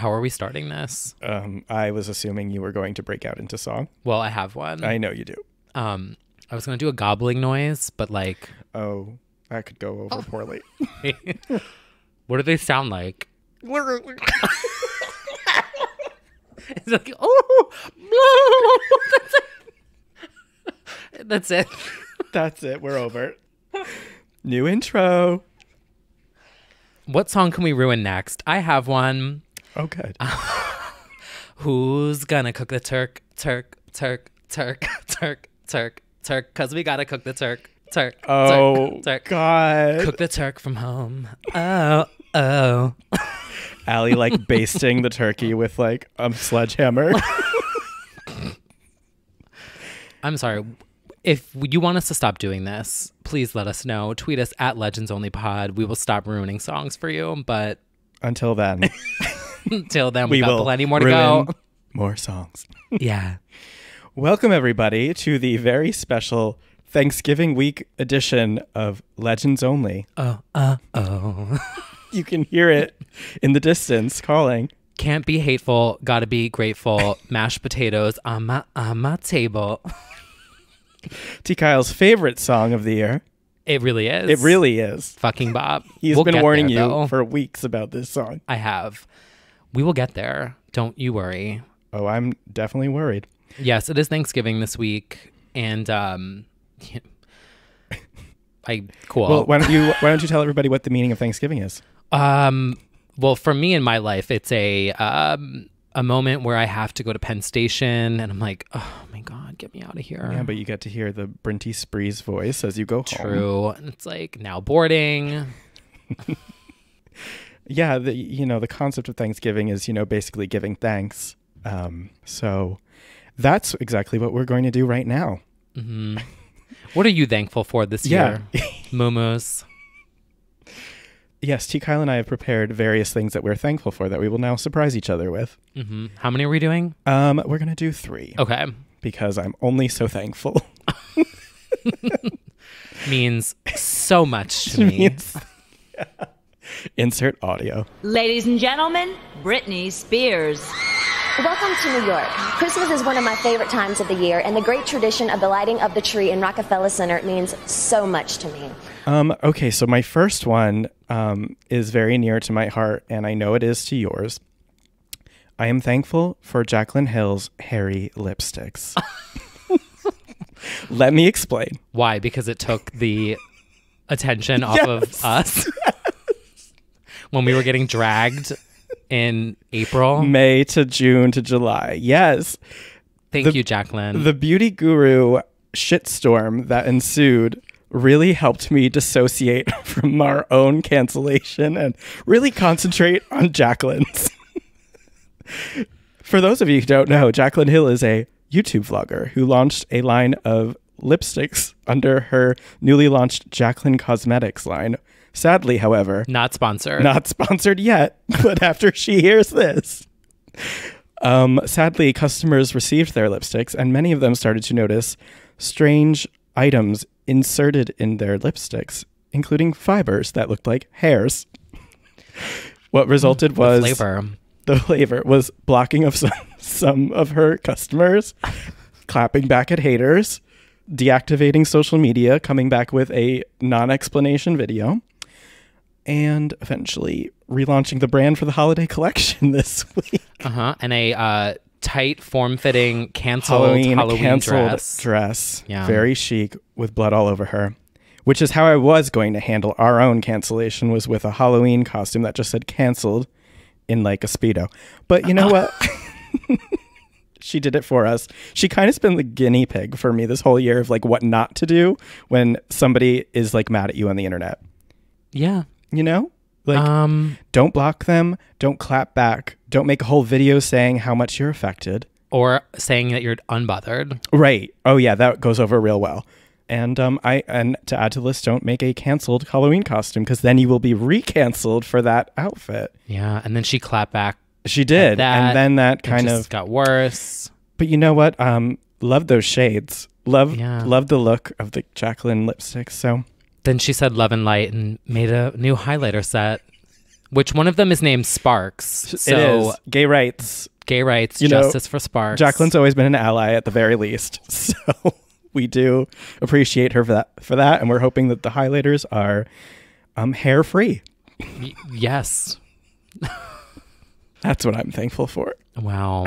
How are we starting this? I was assuming you were going to break out into song. Well, I have one. I know you do. I was going to do a gobbling noise, but like... Oh, that could go over poorly. What do they sound like? It's like, oh, that's it. That's it. We're over. New intro. What song can we ruin next? I have one. Oh, good. Who's gonna cook the turk? Because we gotta cook the turk. Oh, turk. God. Cook the turk from home. Oh. Allie like basting the turkey with like a sledgehammer. I'm sorry. If you want us to stop doing this, please let us know. Tweet us at LegendsOnlyPod. We will stop ruining songs for you. But until then, we got plenty more to go. More songs. Yeah. Welcome everybody to the very special Thanksgiving week edition of Legends Only. Oh. You can hear it in the distance calling. Can't be hateful, gotta be grateful. Mashed potatoes on my table. T. Kyle's favorite song of the year. It really is. It really is. Fucking Bob. He's We'll been get warning there, you though. for weeks about this song. I have. We will get there. Don't you worry. Oh, I'm definitely worried. Yes, it is Thanksgiving this week, and cool. Well, why don't you tell everybody what the meaning of Thanksgiving is? Well, for me in my life, it's a moment where I have to go to Penn Station, and I'm like, oh my God, get me out of here. Yeah, but you get to hear the Brinty Spree's voice as you go home. True. And it's like now boarding. Yeah, the concept of Thanksgiving is, basically giving thanks. So that's exactly what we're going to do right now. Mm-hmm. What are you thankful for this year? Mumus. Yes, T. Kyle and I have prepared various things that we're thankful for that we will now surprise each other with. Mm-hmm. How many are we doing? We're going to do 3. Okay. Because I'm only so thankful. Means so much to me. Yeah. Insert audio. Ladies and gentlemen, Britney Spears. Welcome to New York. Christmas is one of my favorite times of the year, and the great tradition of the lighting of the tree in Rockefeller Center means so much to me. Okay, so my first one is very near to my heart, and I know it is to yours. I am thankful for Jaclyn Hill's hairy lipsticks. Let me explain. Why? Because it took the attention off of us when we were getting dragged in April. May to June to July. Yes. Thank you, Jaclyn. The beauty guru shitstorm that ensued really helped me dissociate from our own cancellation and really concentrate on Jaclyn's. For those of you who don't know, Jaclyn Hill is a YouTube vlogger who launched a line of lipsticks under her newly launched Jaclyn Cosmetics line. Sadly, however, not sponsored. Not sponsored yet, but after she hears this. Sadly, customers received their lipsticks, and many of them started to notice strange items inserted in their lipsticks, including fibers that looked like hairs. What resulted was the flavor was blocking of some of her customers, clapping back at haters, deactivating social media, coming back with a non-explanation video, and eventually relaunching the brand for the holiday collection this week. And a tight, form-fitting, canceled Halloween dress. Yeah. Very chic with blood all over her. Which is how I was going to handle our own cancellation, was with a Halloween costume that just said canceled in like a Speedo. But you know what? She did it for us. She kind of has been the guinea pig for me this whole year of like what not to do when somebody is like mad at you on the internet. Yeah. You know? Like, don't block them. Don't clap back. Don't make a whole video saying how much you're affected. Or saying that you're unbothered. Right. Oh, yeah. That goes over real well. And and to add to the list, don't make a canceled Halloween costume, because then you will be re-canceled for that outfit. Yeah. And then she clapped back. She did. And then that kind of got worse. But you know what? Love those shades. Love the look of the Jaclyn lipsticks. So then she said love and light and made a new highlighter set which one of them is named Sparks. So it is. Gay rights. Gay rights, You know, justice for Sparks. Jacqueline's always been an ally at the very least. So we do appreciate her for that. And we're hoping that the highlighters are hair free. Yes. That's what I'm thankful for. Wow.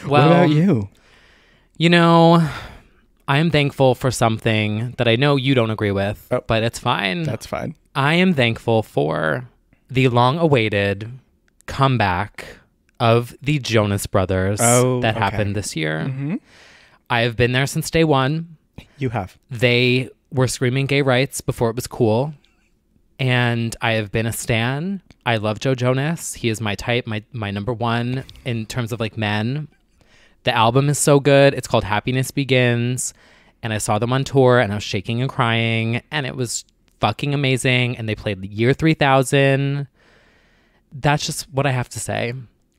What about you? You know, I am thankful for something that I know you don't agree with, but it's fine. That's fine. I am thankful for the long-awaited comeback of the Jonas Brothers that happened this year. Mm-hmm. I have been there since day one. You have. They were screaming gay rights before it was cool. And I have been a stan. I love Joe Jonas. He is my type, my number one in terms of like men. The album is so good. It's called Happiness Begins. And I saw them on tour and I was shaking and crying. And it was fucking amazing. And they played the year 3000. That's just what I have to say.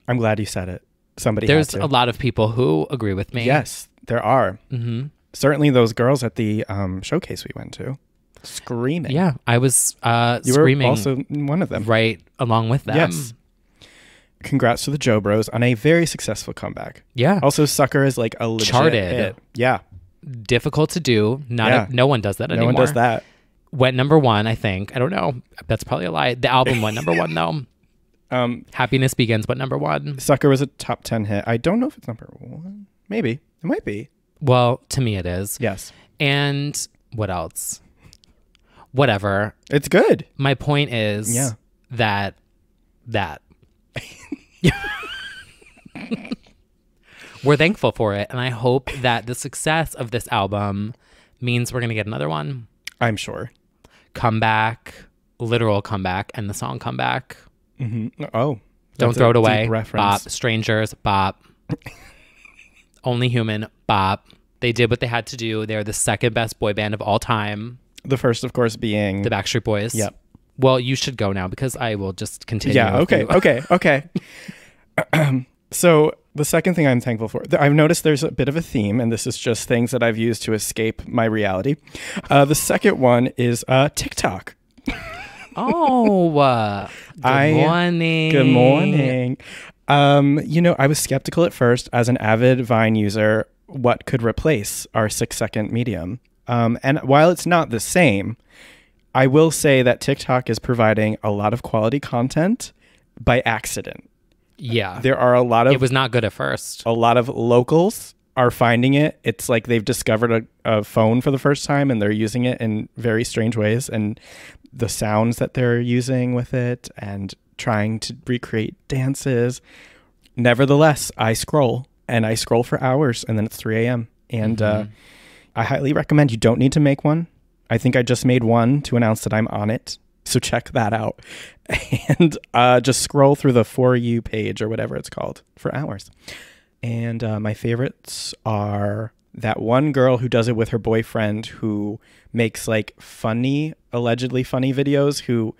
I'm glad you said it. There's a lot of people who agree with me. Yes, there are. Mm-hmm. Certainly those girls at the showcase we went to. Screaming. Yeah, I was you screaming. were also one of them. Right along with them. Yes. Congrats to the Joe Bros on a very successful comeback. Yeah. Also, Sucker is like a legit charted hit. Yeah. Difficult to do. No one does that anymore. No one does that. Went number one, I think. I don't know. That's probably a lie. The album went number one, though. Happiness Begins went number one. Sucker was a top 10 hit. I don't know if it's number one. Maybe. It might be. Well, to me it is. Yes. And what else? Whatever. It's good. My point is that we're thankful for it. And I hope that the success of this album means we're going to get another one. I'm sure. Comeback, literal comeback, and the song Comeback. Mm-hmm. Oh. Don't throw it away. Reference. Bop. Strangers. Bop. Only Human. Bop. They did what they had to do. They're the second best boy band of all time. The first, of course, being the Backstreet Boys. Yep. Well, you should go now because I will just continue. Yeah. Okay. So the second thing I'm thankful for, I've noticed there's a bit of a theme, and this is just things that I've used to escape my reality. The second one is TikTok. Oh, good morning. Good morning. I was skeptical at first as an avid Vine user what could replace our 6-second medium. And while it's not the same, I will say that TikTok is providing a lot of quality content by accident. Yeah. There are a lot of... It was not good at first. A lot of locals are finding it. It's like they've discovered a phone for the first time and they're using it in very strange ways. And the sounds that they're using with it and trying to recreate dances. Nevertheless, I scroll for hours and then it's 3 a.m. And I highly recommend you don't need to make one. I think I just made one to announce that I'm on it. So check that out. And just scroll through the For You page or whatever it's called for hours. And my favorites are that one girl who does it with her boyfriend who makes like allegedly funny videos who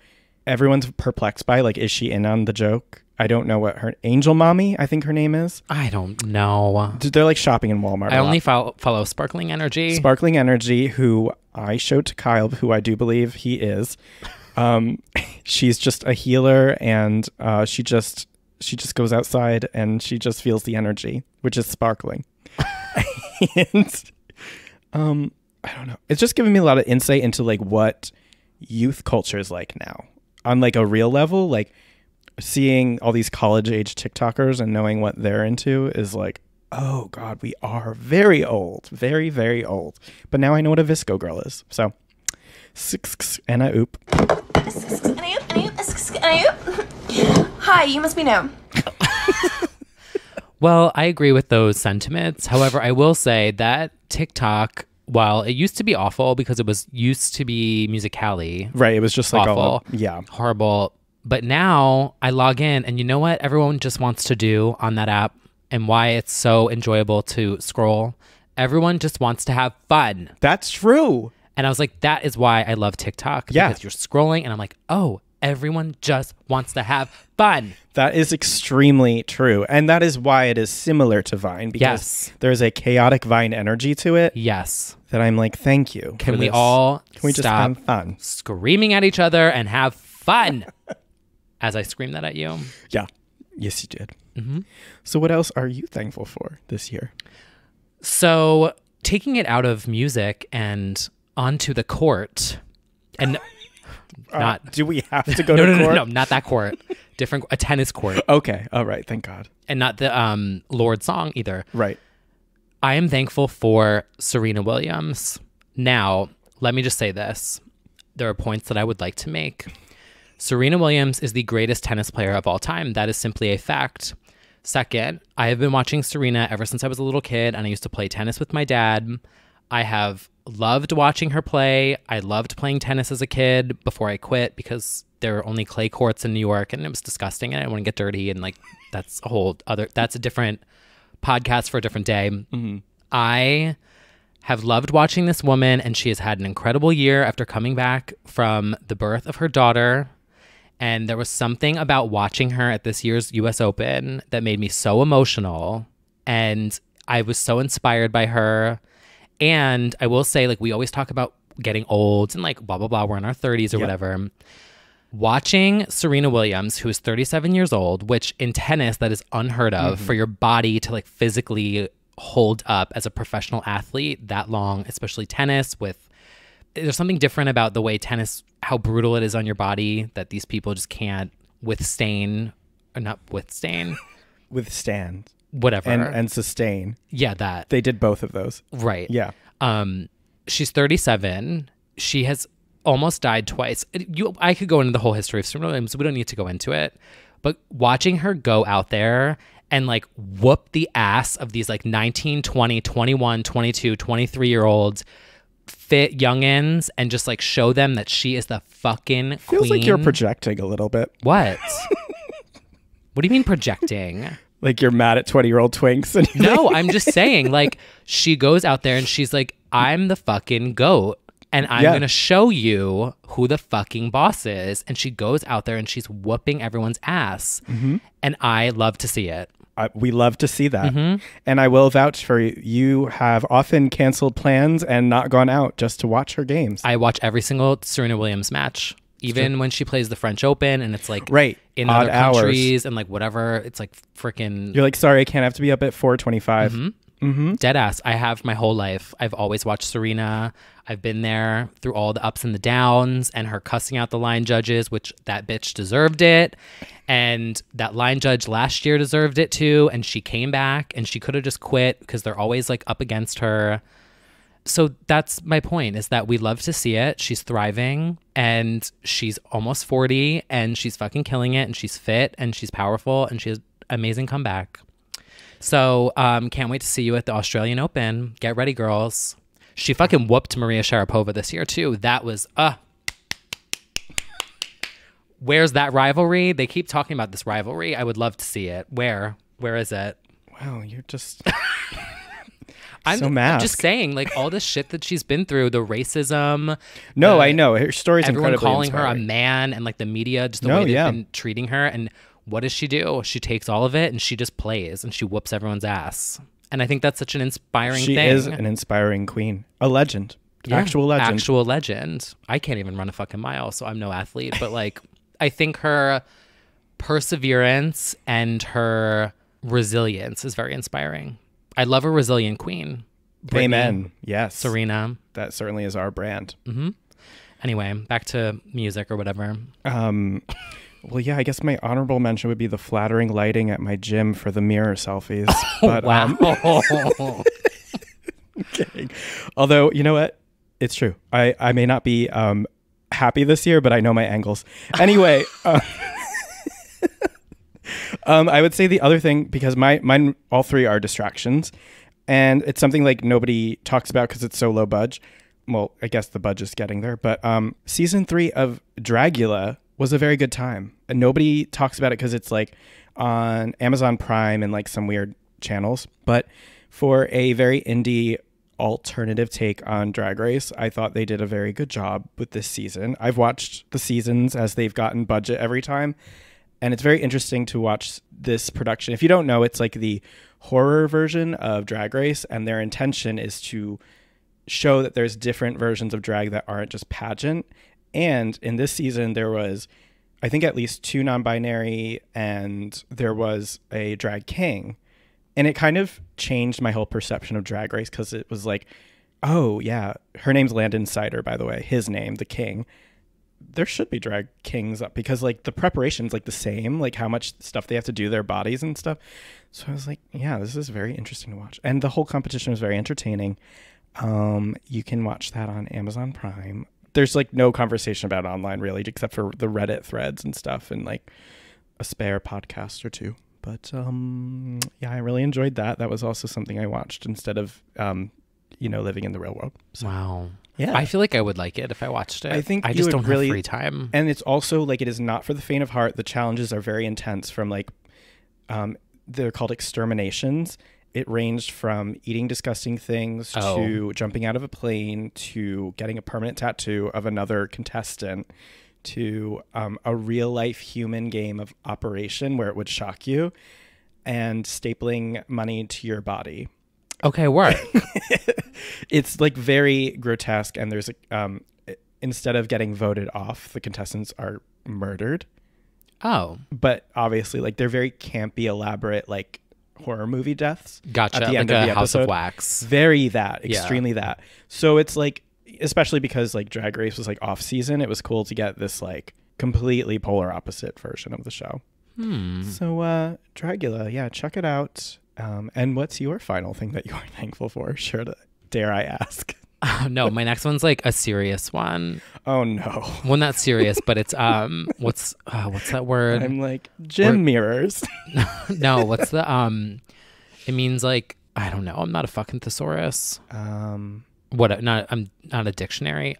everyone's perplexed by. Like, is she in on the joke? I don't know what her Angel Mommy, I think her name is. I don't know. They're like shopping in Walmart. I only follow Sparkling Energy. Sparkling Energy, who I showed to Kyle, who I do believe he is. She's just a healer, and she just goes outside and she just feels the energy, which is sparkling. And I don't know. It's just giving me a lot of insight into like what youth culture is like now on like a real level. Like seeing all these college age TikTokers and knowing what they're into is like, oh God, we are very old, very, very old. But now I know what a Visco girl is. So and I oop. Hi, you must be No. Well, I agree with those sentiments. However, I will say that TikTok, while it used to be awful because it used to be Musical.ly. Right. It was just like awful, horrible. But now I log in and you know what everyone just wants to do on that app and why it's so enjoyable to scroll? Everyone just wants to have fun. That's true. And I was like, that is why I love TikTok. Yeah. Because you're scrolling and I'm like, oh, everyone just wants to have fun. That is extremely true. And that is why it is similar to Vine. Because there's a chaotic Vine energy to it. Yes. That I'm like, thank you. Can we all just have fun? Screaming at each other and have fun. as I screamed that at you. Yeah. Yes, you did. So what else are you thankful for this year? So taking it out of music and onto the court, and not Do we have to go no, to no, court? no, not that court. Different, a tennis court, Okay. All right. Thank God. and not the Lord song either. Right. I am thankful for Serena Williams. Now, let me just say this. There are points that I would like to make. Serena Williams is the greatest tennis player of all time. That is simply a fact. Second, I have been watching Serena ever since I was a little kid, and I used to play tennis with my dad. I have loved watching her play. I loved playing tennis as a kid before I quit because there were only clay courts in New York, and it was disgusting, and I didn't want to get dirty, and like that's a different podcast for a different day. I have loved watching this woman, and she has had an incredible year after coming back from the birth of her daughter. And there was something about watching her at this year's US Open that made me so emotional. And I was so inspired by her. And I will say, like, we always talk about getting old and like blah, blah, blah. We're in our 30s or whatever. Watching Serena Williams, who is 37 years old, which in tennis, that is unheard of for your body to like physically hold up as a professional athlete that long, especially tennis there's something different about the way tennis, how brutal it is on your body that these people just can't withstand, whatever. And sustain. Yeah, that. They did both of those. Right. Yeah. She's 37. She has almost died twice. I could go into the whole history of Serena Williams. We don't need to go into it. But watching her go out there and like whoop the ass of these like 19, 20, 21, 22, 23-year-olds, fit youngins, and just like show them that she is the fucking queen. Feels like you're projecting a little bit. What? What do you mean projecting? Like you're mad at 20-year-old twinks. And No, I'm just saying, like, she goes out there and she's like, I'm the fucking GOAT. And I'm going to show you who the fucking boss is. And she goes out there and she's whooping everyone's ass. And I love to see it. We love to see that. And I will vouch for you. You have often canceled plans and not gone out just to watch her games. I watch every single Serena Williams match. Even when she plays the French Open and it's like in odd other countries and like whatever. It's like freaking... You're like, sorry, I can't have to be up at 4:25. Dead ass. I have my whole life. I've always watched Serena. I've been there through all the ups and the downs and her cussing out the line judges, which that bitch deserved it. And that line judge last year deserved it too. And she came back and she could have just quit because they're always like up against her. So that's my point, is that we love to see it. She's thriving and she's almost 40 and she's fucking killing it and she's fit and she's powerful and she has amazing comeback. So can't wait to see you at the Australian Open. Get ready, girls. She fucking whooped Maria Sharapova this year too. That was where's that rivalry? They keep talking about this rivalry. I would love to see it. Where is it? Wow, you're just I'm just saying, like, all this shit that she's been through, the racism. No, I know. Her story's everyone incredibly calling inspiring. her a man, and like the media, just the way they've been treating her. And what does she do? She takes all of it and she just plays and she whoops everyone's ass. And I think that's such an inspiring thing. She is an inspiring queen. A legend. Actual legend. Actual legend. I can't even run a fucking mile, so I'm no athlete. But like, I think her perseverance and her resilience is very inspiring. I love a resilient queen. Brittany, Amen. Yes. Serena. That certainly is our brand. Anyway, back to music or whatever. Well, yeah, I guess my honorable mention would be the flattering lighting at my gym for the mirror selfies. But, Wow. I'm kidding. Although, you know what? It's true. I may not be happy this year, but I know my angles. Anyway, I would say the other thing, because mine all three are distractions, and it's something like nobody talks about because it's so low budge. Well, I guess the budget's getting there, but season 3 of Dragula was a very good time, and nobody talks about it because it's like on Amazon Prime and like some weird channels. But for a very indie alternative take on Drag Race, I thought they did a very good job with this season. I've watched the seasons as they've gotten budget every time, and it's very interesting to watch this production. If you don't know, it's like the horror version of Drag Race, and their intention is to show that there's different versions of drag that aren't just pageant. And in this season, there was I think, at least 2 non-binary, and there was a drag king. And it kind of changed my whole perception of Drag Race, because it was like, oh, yeah, her name's Landon Sider, by the way, his name, the king. There should be drag kings up, because like the preparation's like the same, like how much stuff they have to do to their bodies and stuff. So I was like, yeah, this is very interesting to watch. And the whole competition was very entertaining. You can watch that on Amazon Prime. There's like no conversation about it online really, except for the Reddit threads and stuff, and like a spare podcast or two. But yeah, I really enjoyed that. That was also something I watched instead of living in the real world. So, wow. yeah, I feel like I would like it if I watched it. I think I you just would don't really have free time. And it's also like, it is not for the faint of heart. The challenges are very intense. From like, they're called exterminations. It ranged from eating disgusting things to jumping out of a plane to getting a permanent tattoo of another contestant to a real life human game of Operation where it would shock you, and stapling money to your body. Okay, work. It's like very grotesque, and there's instead of getting voted off, the contestants are murdered. Oh, but obviously, like, they're very campy, elaborate, like horror movie deaths. Gotcha. At the end like of a the House episode. of Wax. Very that, extremely that. So it's like, especially because like Drag Race was like off season, it was cool to get this like completely polar opposite version of the show. So Dragula, yeah, check it out. And what's your final thing that you're thankful for? Dare I ask? No, my next one's like a serious one. Oh no. Well, not serious, but it's what's that word? I'm like, gym mirrors. No, what's the it means like, I don't know. I'm not a fucking thesaurus. I'm not a dictionary.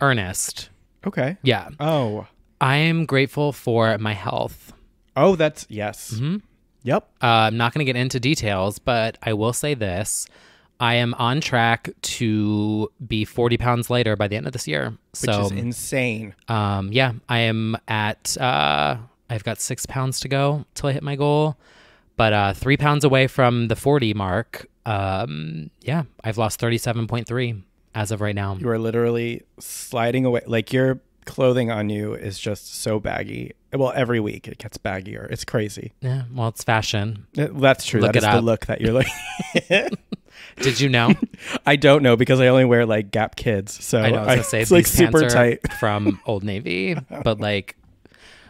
Earnest. Okay. Yeah. Oh. I am grateful for my health. Oh, that's yes. Mm-hmm. Yep. I'm not going to get into details, but I will say this. I am on track to be 40 pounds lighter by the end of this year. Which is insane. Yeah, I am at, I've got 6 pounds to go till I hit my goal, but 3 pounds away from the 40 mark. Yeah, I've lost 37.3 as of right now. You are literally sliding away. Like, your clothing on you is just so baggy. Well, every week it gets baggier. It's crazy. Yeah, well, it's fashion. That's true. That is the look that you're like. Did you know? I don't know, because I only wear like Gap Kids. So I know, I was gonna say, it's like these pants super are tight from Old Navy, but like,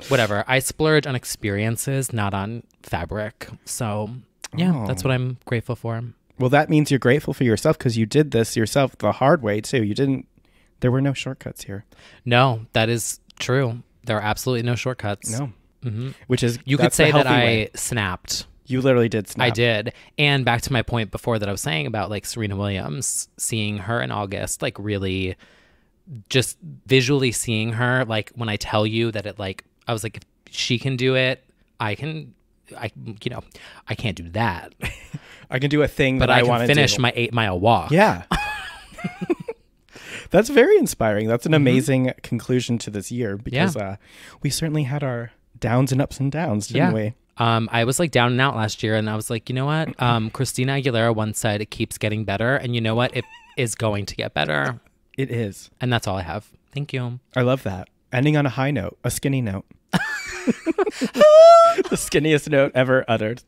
whatever. I splurge on experiences, not on fabric. So yeah, that's what I'm grateful for. Well, that means you're grateful for yourself, because you did this yourself the hard way too. There were no shortcuts here. No, that is true. There are absolutely no shortcuts. No. Mm-hmm. Which is, you could say that way. I snapped. You literally did snap. I did. And back to my point before that I was saying about like Serena Williams, seeing her in August, like really just visually seeing her, like when I tell you that it, like, I was like, if she can do it, I can't do that. I can do a thing but that I can want to finish do. my 8-mile walk. Yeah. That's very inspiring. That's an amazing conclusion to this year, because we certainly had our downs and ups and downs, didn't we? I was like down and out last year, and I was like, you know what? Christina Aguilera once said it keeps getting better, and you know what? It is going to get better. It is. And that's all I have. Thank you. I love that. Ending on a high note, a skinny note. The skinniest note ever uttered.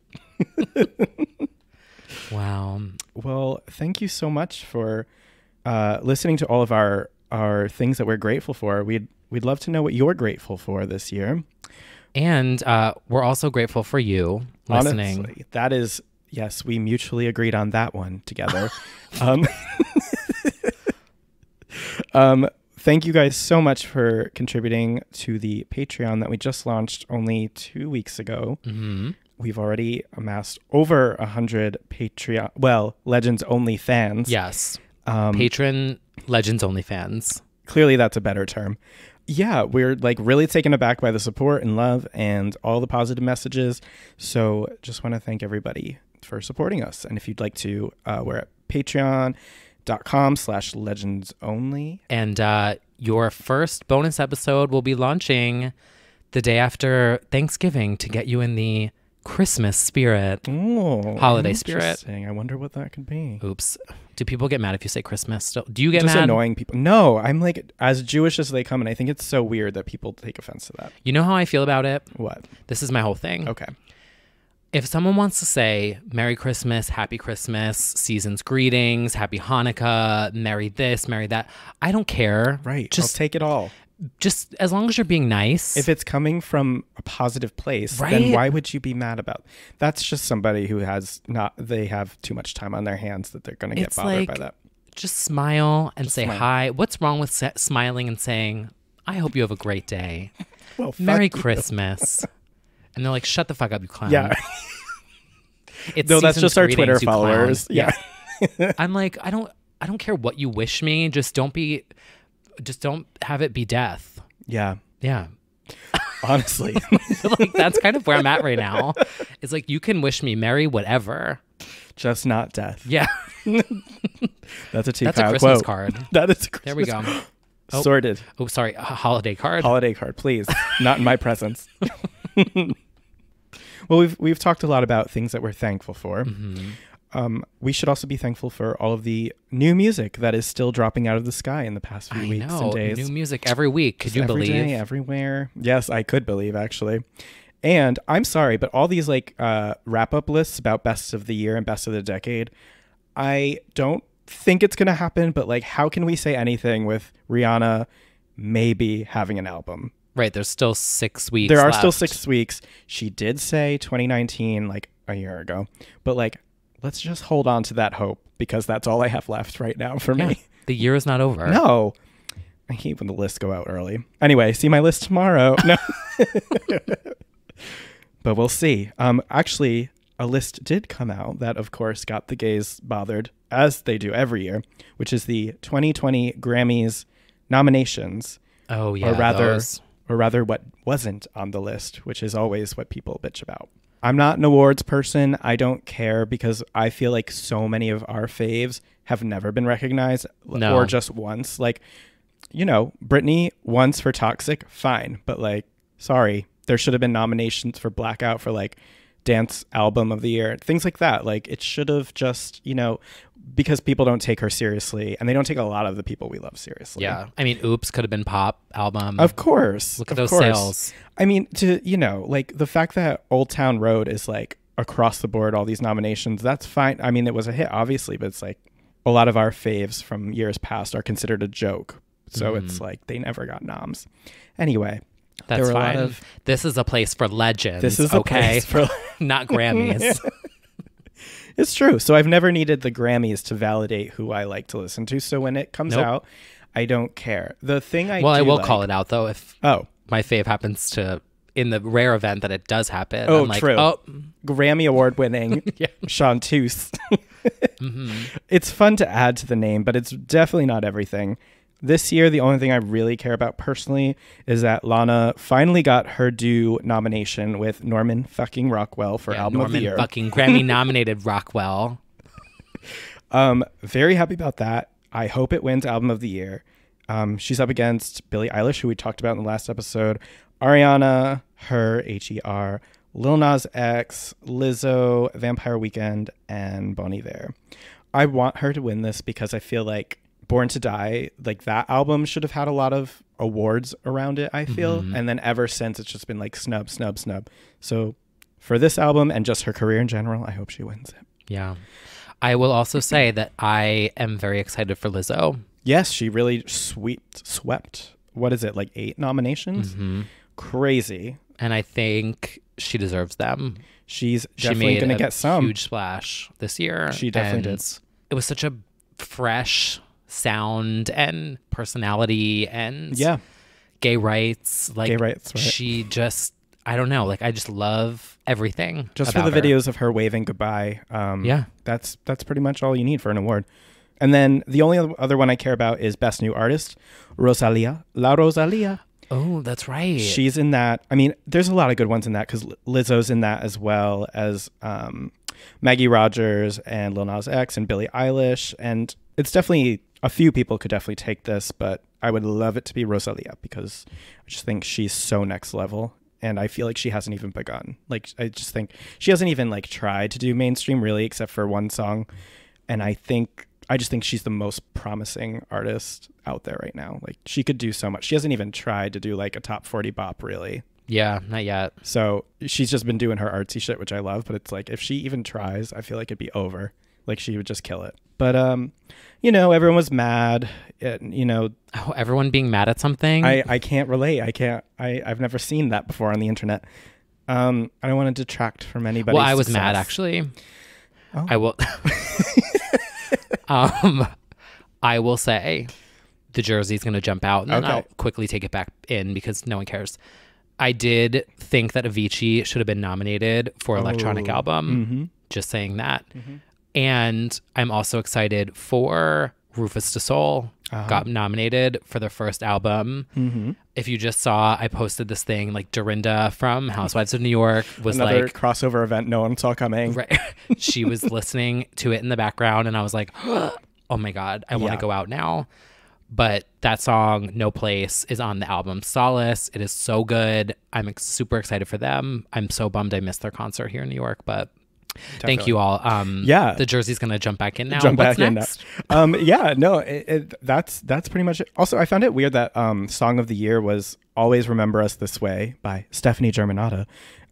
Wow. Well, thank you so much for listening to all of our things that we're grateful for. We'd love to know what you're grateful for this year. And we're also grateful for you listening. Honestly, that is, yes, we mutually agreed on that one together. Thank you guys so much for contributing to the Patreon that we just launched only 2 weeks ago. Mm-hmm. We've already amassed over 100 Legends Only fans. Yes. Patron Legends Only fans. Clearly that's a better term. Yeah, we're like really taken aback by the support and love and all the positive messages. So just want to thank everybody for supporting us. And if you'd like to, we're at patreon.com/legendsonly. And your first bonus episode will be launching the day after Thanksgiving to get you in the Christmas spirit. Oh, holiday spirit. I wonder what that could be. Oops. Do people get mad if you say Christmas still? Do you get Just mad? annoying people. No, I'm like as Jewish as they come, and I think it's so weird that people take offense to that. You know how I feel about it? What? This is my whole thing. Okay. If someone wants to say Merry Christmas, Happy Christmas, Season's Greetings, Happy Hanukkah, Merry this, Merry that, I don't care. Right. Just I'll take it all. Just as long as you're being nice. If it's coming from a positive place, Right? then why would you be mad about? That's just somebody who they have too much time on their hands that they're going to get It's bothered like, by that. just smile and say smile. hi. What's wrong with smiling and saying, I hope you have a great day. Well, fuck Merry you. Christmas. And they're like, shut the fuck up, you clown. Yeah. It's No, that's Season's just our Greetings, Twitter you clown. followers. Yeah. I'm like, I don't care what you wish me. Just don't have it be death. Yeah. Yeah. Honestly. Like that's kind of where I'm at right now. It's like you can wish me merry whatever. Just not death. Yeah. That's a T. That's a Kyle Christmas quote. card. That is a Christmas There we go. Oh. Sorted. Oh, sorry. A holiday card. Holiday card, please. Not in my presence. Well, we've talked a lot about things that we're thankful for. We should also be thankful for all of the new music that is still dropping out of the sky in the past few I weeks know. and days. New music every week. Could you Every believe? day, everywhere. Yes, I could believe, actually. And I'm sorry, but all these like wrap-up lists about best of the year and best of the decade, I don't think it's going to happen, but like how can we say anything with Rihanna maybe having an album? Right. There's still 6 weeks. There are still left. 6 weeks. She did say 2019 like a year ago, but like let's just hold on to that hope because that's all I have left right now for Yeah. me. The year is not over. No. I hate when the lists go out early. Anyway, see my list tomorrow. No. But we'll see. Actually, a list did come out that, of course, got the gays bothered, as they do every year, which is the 2020 Grammys nominations. Oh yeah. Or rather what wasn't on the list, which is always what people bitch about. I'm not an awards person. I don't care because I feel like so many of our faves have never been recognized No. or just once. Like, you know, Britney once for Toxic, fine. But like, sorry, there should have been nominations for Blackout for like Dance Album of the Year, things like that. Like it should have just, you know, because people don't take her seriously and they don't take a lot of the people we love seriously. Yeah. I mean, Oops could have been pop album. Of course. Look at of those course. sales. I mean, you know, like the fact that Old Town Road is like across the board, all these nominations, that's fine. I mean, it was a hit, obviously, but it's like a lot of our faves from years past are considered a joke. So it's like they never got noms. Anyway, That's there were fine. a lot of. This is a place for legends. This is a okay. place for. Not Grammys. It's true. So I've never needed the Grammys to validate who I like to listen to. So when it comes Nope. out, I don't care. The thing I Well, I do will like- call it out though if Oh, my fave happens to, in the rare event that it does happen. Oh, I'm like, true. Oh, Grammy Award winning Yeah. Chanteuse. It's fun to add to the name, but it's definitely not everything. This year, the only thing I really care about personally is that Lana finally got her due nomination with Norman fucking Rockwell for yeah, Album of the Norman Year. fucking Grammy nominated Rockwell. Very happy about that. I hope it wins Album of the Year. She's up against Billie Eilish, who we talked about in the last episode, Ariana, her, H-E-R, Lil Nas X, Lizzo, Vampire Weekend, and Bon Iver. I want her to win this because I feel like Born to Die, like that album should have had a lot of awards around it, I feel. And then ever since, it's just been like snub, snub, snub. So for this album and just her career in general, I hope she wins it. Yeah. I will also say that I am very excited for Lizzo. Yes, she really swept. What is it, like 8 nominations? Crazy. And I think she deserves them. She's She definitely made going to a get some. huge splash this year. She definitely and did. It was such a fresh sound and personality and Yeah. gay rights. Like Gay rights, right. She just, I don't know. Like I just love everything. Just for about the her. videos of her waving goodbye. Yeah. That's pretty much all you need for an award. And then the only other one I care about is Best New Artist, Rosalia. La Rosalia. Oh, that's right. She's in that. I mean, there's a lot of good ones in that because Lizzo's in that as well as Maggie Rogers and Lil Nas X and Billie Eilish. And it's definitely, a few people could definitely take this, but I would love it to be Rosalia because I just think she's so next level. And I feel like she hasn't even begun. Like, I just think she hasn't even like tried to do mainstream really, except for one song. And I think I just think she's the most promising artist out there right now. Like, she could do so much. She hasn't even tried to do like a top 40 bop, really. Yeah, not yet. So she's just been doing her artsy shit, which I love. But it's like, if she even tries, I feel like it'd be over. Like, she would just kill it. But, you know, everyone was mad. You know, everyone being mad at something. I can't relate. I've never seen that before on the internet. I don't want to detract from anybody. Well, I was mad, actually. Oh. I will. I will say the jersey's going to jump out, and then I'll quickly take it back in because no one cares. I did think that Avicii should have been nominated for electronic album. Mm-hmm. Just saying that. Mm-hmm. And I'm also excited for Rufus Du Sol got nominated for their first album. Mm-hmm. If you just saw, I posted this thing, like Dorinda from Housewives of New York was another like crossover event no one saw coming. Right. She was listening to it in the background, and I was like, oh my God, I want to go out now. But that song, No Place, is on the album Solace. It is so good. I'm super excited for them. I'm so bummed I missed their concert here in New York, but thank you all. The jersey's going to jump back in now. What's next? That's pretty much it. Also, I found it weird that Song of the Year was Always Remember Us This Way by Stephanie Germanotta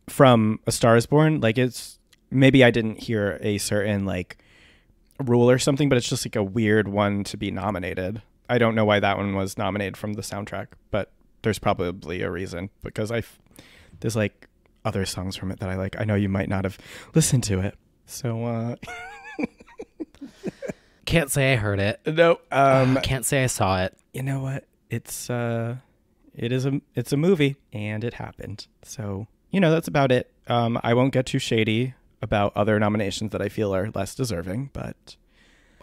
from A Star Is Born. Like, it's, maybe I didn't hear a certain like rule or something, but it's just like a weird one to be nominated. I don't know why that one was nominated from the soundtrack, but there's probably a reason, because there's like other songs from it that I like. I know you might not have listened to it, so can't say I heard it. No, can't say I saw it. You know what? It's a movie, and it happened. So, you know, that's about it. I won't get too shady about other nominations that I feel are less deserving, but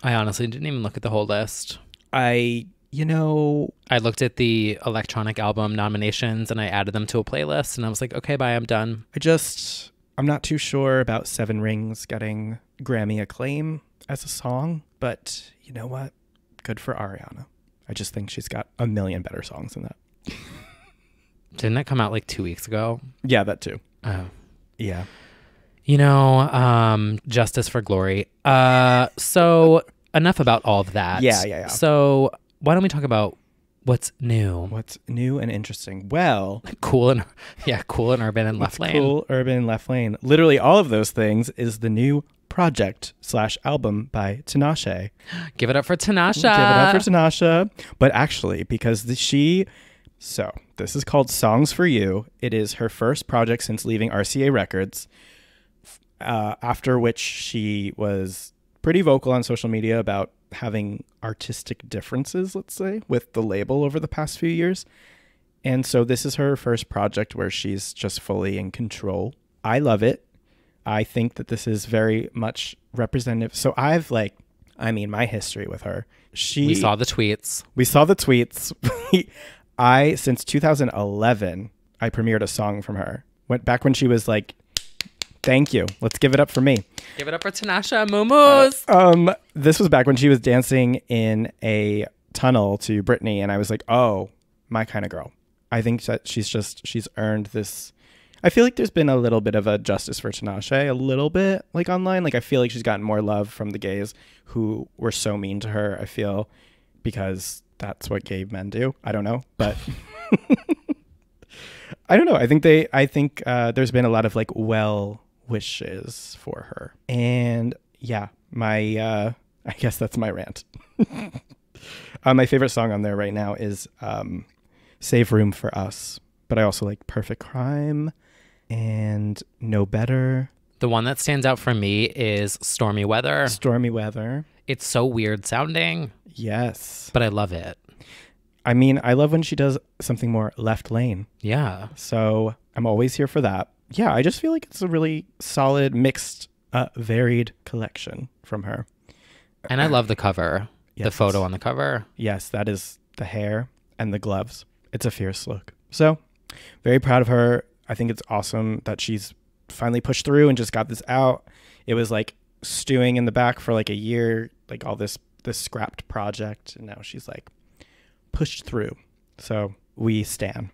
I honestly didn't even look at the whole list. I looked at the electronic album nominations and I added them to a playlist, and I was like, okay, bye, I'm done. I'm not too sure about Seven Rings getting Grammy acclaim as a song, but you know what? Good for Ariana. I just think she's got a million better songs than that. Didn't that come out like 2 weeks ago? Yeah, that too. Oh. Yeah. You know, justice for glory. So enough about all of that. Yeah. So why don't we talk about what's new? What's new and interesting? Well, cool and urban and left lane. Cool, urban, left lane. Literally all of those things is the new project/album by Tinashe. Give it up for Tinashe. Give it up for Tinashe. But actually, because this is called Songs for You. It is her first project since leaving RCA Records, after which she was pretty vocal on social media about having artistic differences, let's say, with the label over the past few years. And so this is her first project where she's just fully in control. I love it. I think that this is very much representative. So my history with her. We saw the tweets. Since 2011, I premiered a song from her. Went back when she was like, thank you. Let's give it up for me. Give it up for Tinashe Mumus. This was back when she was dancing in a tunnel to Britney, and I was like, oh, my kind of girl. I think that she's earned this. I feel like there's been a little bit of a justice for Tinashe, a little bit, like online. Like, I feel like she's gotten more love from the gays who were so mean to her, I feel, because that's what gay men do. I don't know, but I don't know. I think there's been a lot of like wishes for her. And yeah, I guess that's my rant. My favorite song on there right now is Save Room for Us, but I also like Perfect Crime and Know Better. The one that stands out for me is Stormy Weather. It's so weird sounding. Yes. But I love it. I mean, I love when she does something more left lane. Yeah. So I'm always here for that. Yeah, I just feel like it's a really solid, mixed, varied collection from her. And I love the cover. Yes. The photo on the cover. Yes, that is the hair and the gloves. It's a fierce look. So very proud of her. I think it's awesome that she's finally pushed through and just got this out. It was like stewing in the back for like a year, like all this scrapped project. And now she's like pushed through. So we stan.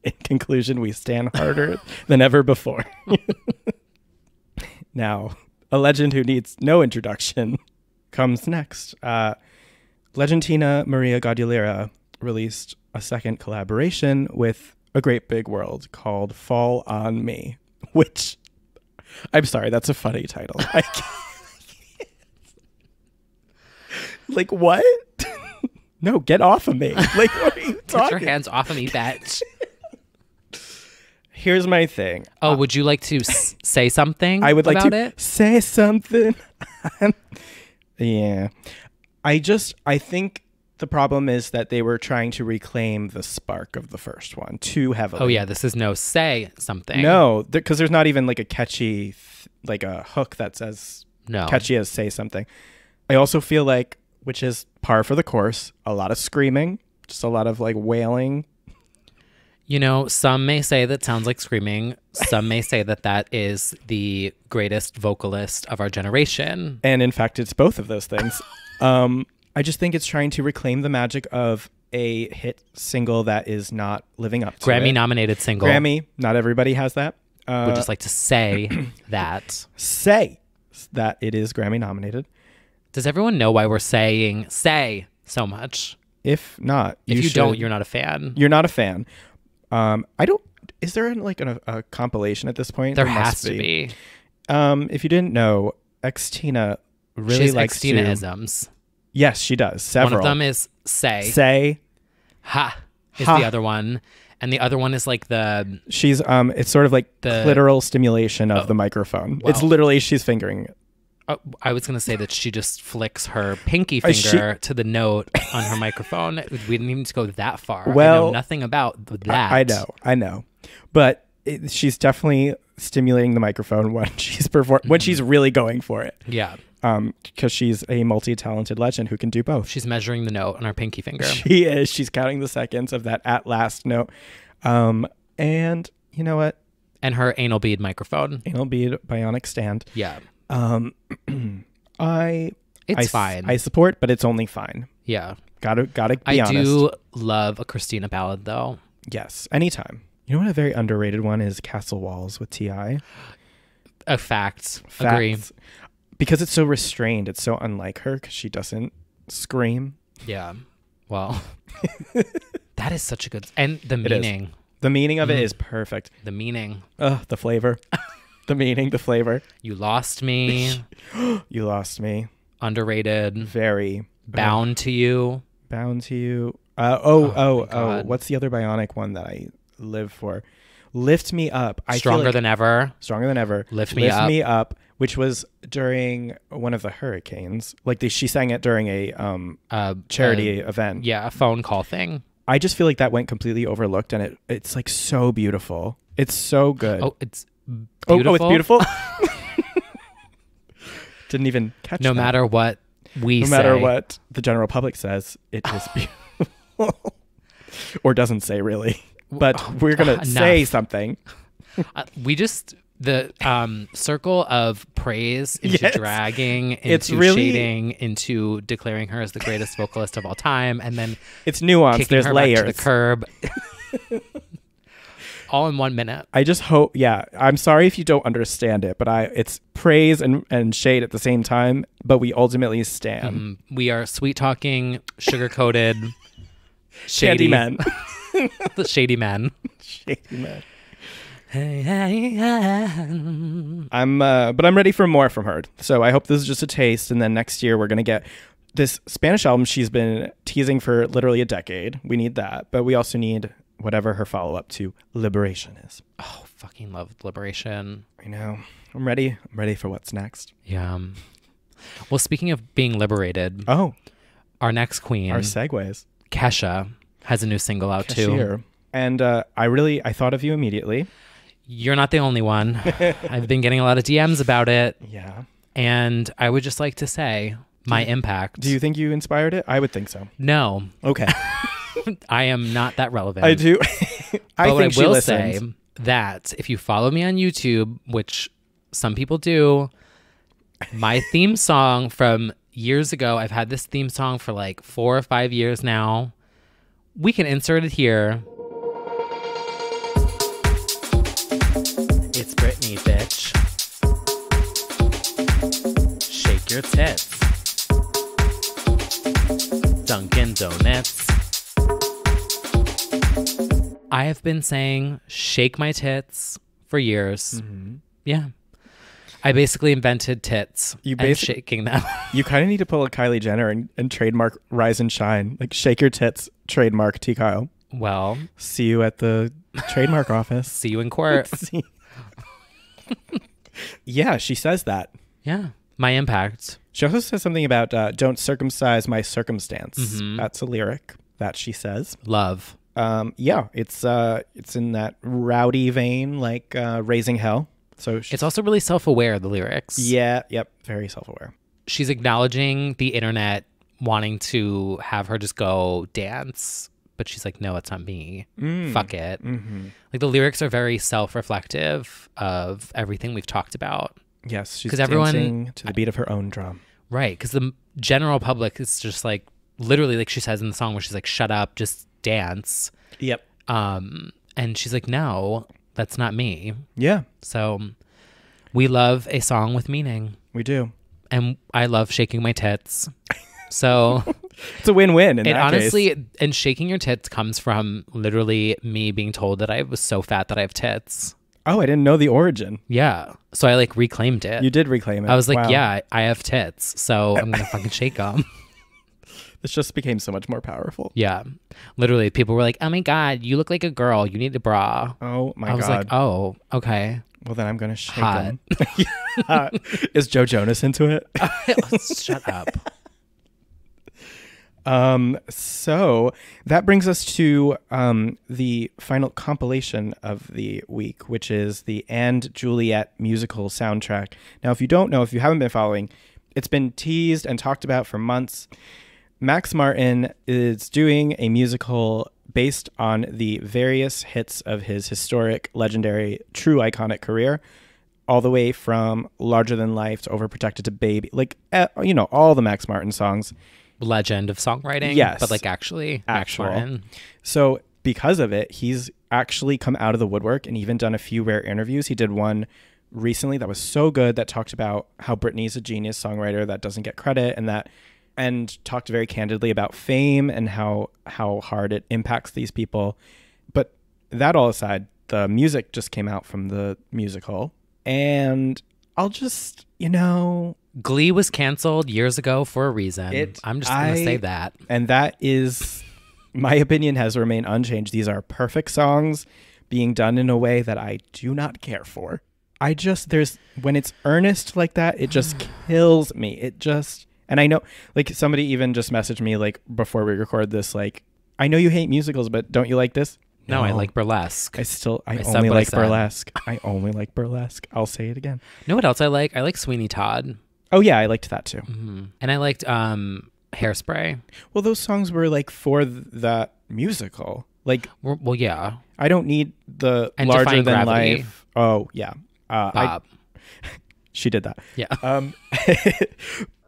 In conclusion, we stan harder than ever before. Now, a legend who needs no introduction, comes next. Legendina Maria Gaudilera released a second collaboration with A Great Big World called Fall on Me, which, I'm sorry, that's a funny title. I can't. Like, what? No, get off of me. Like, what are you talking? Get your hands off of me, bitch. Here's my thing. Oh, would you like to say something I would like about to it? say something. Yeah. I think the problem is that they were trying to reclaim the spark of the first one too heavily. Oh, yeah. This is no say something. No, because there's not even like a catchy, like a hook that's as catchy as say something. I also feel like, which is par for the course, a lot of screaming, just a lot of like wailing. You know, some may say that sounds like screaming. Some may say that that is the greatest vocalist of our generation. And in fact, it's both of those things. I just think it's trying to reclaim the magic of a hit single that is not living up to Grammy-nominated single. Grammy, not everybody has that. Would just like to say that. Say that it is Grammy nominated. Does everyone know why we're saying say so much? If not, if you don't, you're not a fan. You're not a fan. I don't. Is there a compilation at this point? There has to be. If you didn't know, Xtina really likes Xtina-isms. Yes, she does. Several. One of them is say. Say. Ha is ha. The other one. And the other one is like the... She's, it's sort of like the clitoral stimulation of the microphone. Well, it's literally, she's fingering it. I was going to say that she just flicks her pinky finger to the note on her microphone. We didn't even go that far. Well, I know nothing about that. I know. But she's definitely stimulating the microphone when she's when she's really going for it. Yeah. Because she's a multi-talented legend who can do both. She's measuring the note on her pinky finger. She is. She's counting the seconds of that at last note. And you know what? And her anal bead microphone. Anal bead bionic stand. Yeah. It's fine. I support, but it's only fine. Yeah. Gotta be honest. I do love a Christina ballad though. Yes. Anytime. You know what a very underrated one is? Castle Walls with T.I. Facts. Agree. Because it's so restrained. It's so unlike her because she doesn't scream. Yeah. Well, that is such a good... And the meaning. The meaning of it is perfect. The meaning. The flavor. The meaning, the flavor. You lost me. You lost me. Underrated. Very. Bound to you. Bound to you. What's the other bionic one that I live for? Lift Me Up. Stronger Than Ever. Stronger Than Ever. Lift Me Up. Which was during one of the hurricanes. Like she sang it during a charity event. Yeah, a phone call thing. I just feel like that went completely overlooked, and it's like so beautiful. It's so good. Oh, it's beautiful. Oh, it's beautiful. Didn't even catch. No matter what no matter what the general public says, it is beautiful, or doesn't say really. But we're gonna say something. We just the circle of praise into dragging, into shading, into declaring her as the greatest vocalist of all time, and then it's nuanced. There's layers. Back to the curb. All in 1 minute. I just hope, I'm sorry if you don't understand it, but it's praise and shade at the same time, but we ultimately stand. We are sweet talking, sugar coated, shady men. The shady men. Shady men. But I'm ready for more from her. So I hope this is just a taste, and then next year we're gonna get this Spanish album she's been teasing for literally a decade. We need that, but we also need whatever her follow-up to Liberation is. Oh, fucking love Liberation. I know. I'm ready. I'm ready for what's next. Yeah. Well, speaking of being liberated, our next queen, our segues, Kesha, has a new single out too. And I thought of you immediately. You're not the only one. I've been getting a lot of DMs about it. Yeah. And I would just like to say my impact. Do you think you inspired it? I would think so. No. Okay. I am not that relevant. I do. I will say that if you follow me on YouTube, which some people do, my theme song from years ago, I've had this theme song for like 4 or 5 years now. We can insert it here. It's Britney, bitch. Shake your tits. Dunkin' Donuts. I have been saying shake my tits for years. Yeah. I basically invented tits and shaking them. You kind of need to pull a Kylie Jenner and trademark Rise and Shine. Like, shake your tits, trademark T. Kyle. Well. See you at the trademark office. See you in court. Yeah, she says that. Yeah. My impact. She also says something about don't circumcise my circumstance. That's a lyric that she says. Love. Yeah, it's in that rowdy vein, like Raising Hell. So it's also really self-aware, the lyrics. Yeah, yep, very self-aware. She's acknowledging the internet wanting to have her just go dance, but she's like, no, it's not me. Fuck it. Like, the lyrics are very self-reflective of everything we've talked about. Yes, she's dancing to the beat of her own drum. Right, because the general public is just like, literally, like she says in the song where she's like, shut up, just dance. Yep. And she's like, no, that's not me. Yeah. So we love a song with meaning. We do. And I love shaking my tits. So it's a win-win in that honestly, case. And shaking your tits comes from literally me being told that I was so fat that I have tits. Oh, I didn't know the origin. Yeah. So I like reclaimed it. You did reclaim it. I was like, wow. Yeah, I have tits. So I'm going to fucking shake them. This just became so much more powerful. Yeah. Literally, people were like, oh my God, you look like a girl. You need a bra. Oh my God. I was like, oh, okay. Well, then I'm going to shake Hot. them. Is Joe Jonas into it? Shut up. So that brings us to the final compilation of the week, which is the And Juliet musical soundtrack. Now, if you don't know, if you haven't been following, it's been teased and talked about for months. Max Martin is doing a musical based on the various hits of his historic, legendary, true iconic career, all the way from Larger Than Life to Overprotected to Baby, like, all the Max Martin songs. Legend of songwriting. Yes. But like actual. Max Martin. So because of it, he's actually come out of the woodwork and even done a few rare interviews. He did one recently that was so good that talked about how Britney's a genius songwriter that doesn't get credit, and talked very candidly about fame and how hard it impacts these people. But that all aside, the music just came out from the musical, and I'll just, Glee was canceled years ago for a reason. I'm just going to say that. And that is, my opinion has remained unchanged. These are perfect songs being done in a way that I do not care for. When it's earnest like that, it just kills me. And I know, like, somebody even just messaged me, like, before we record this, like, I know you hate musicals, but don't you like this? No, I like burlesque. I only like burlesque. I only like burlesque. I'll say it again. You know what else I like? I like Sweeney Todd. Oh, yeah, I liked that, too. Mm-hmm. And I liked Hairspray. Well, those songs were, like, for that musical. Like, well, yeah. I don't need the and Larger Than Gravity. Life. Oh, yeah. Bob. She did that. Yeah.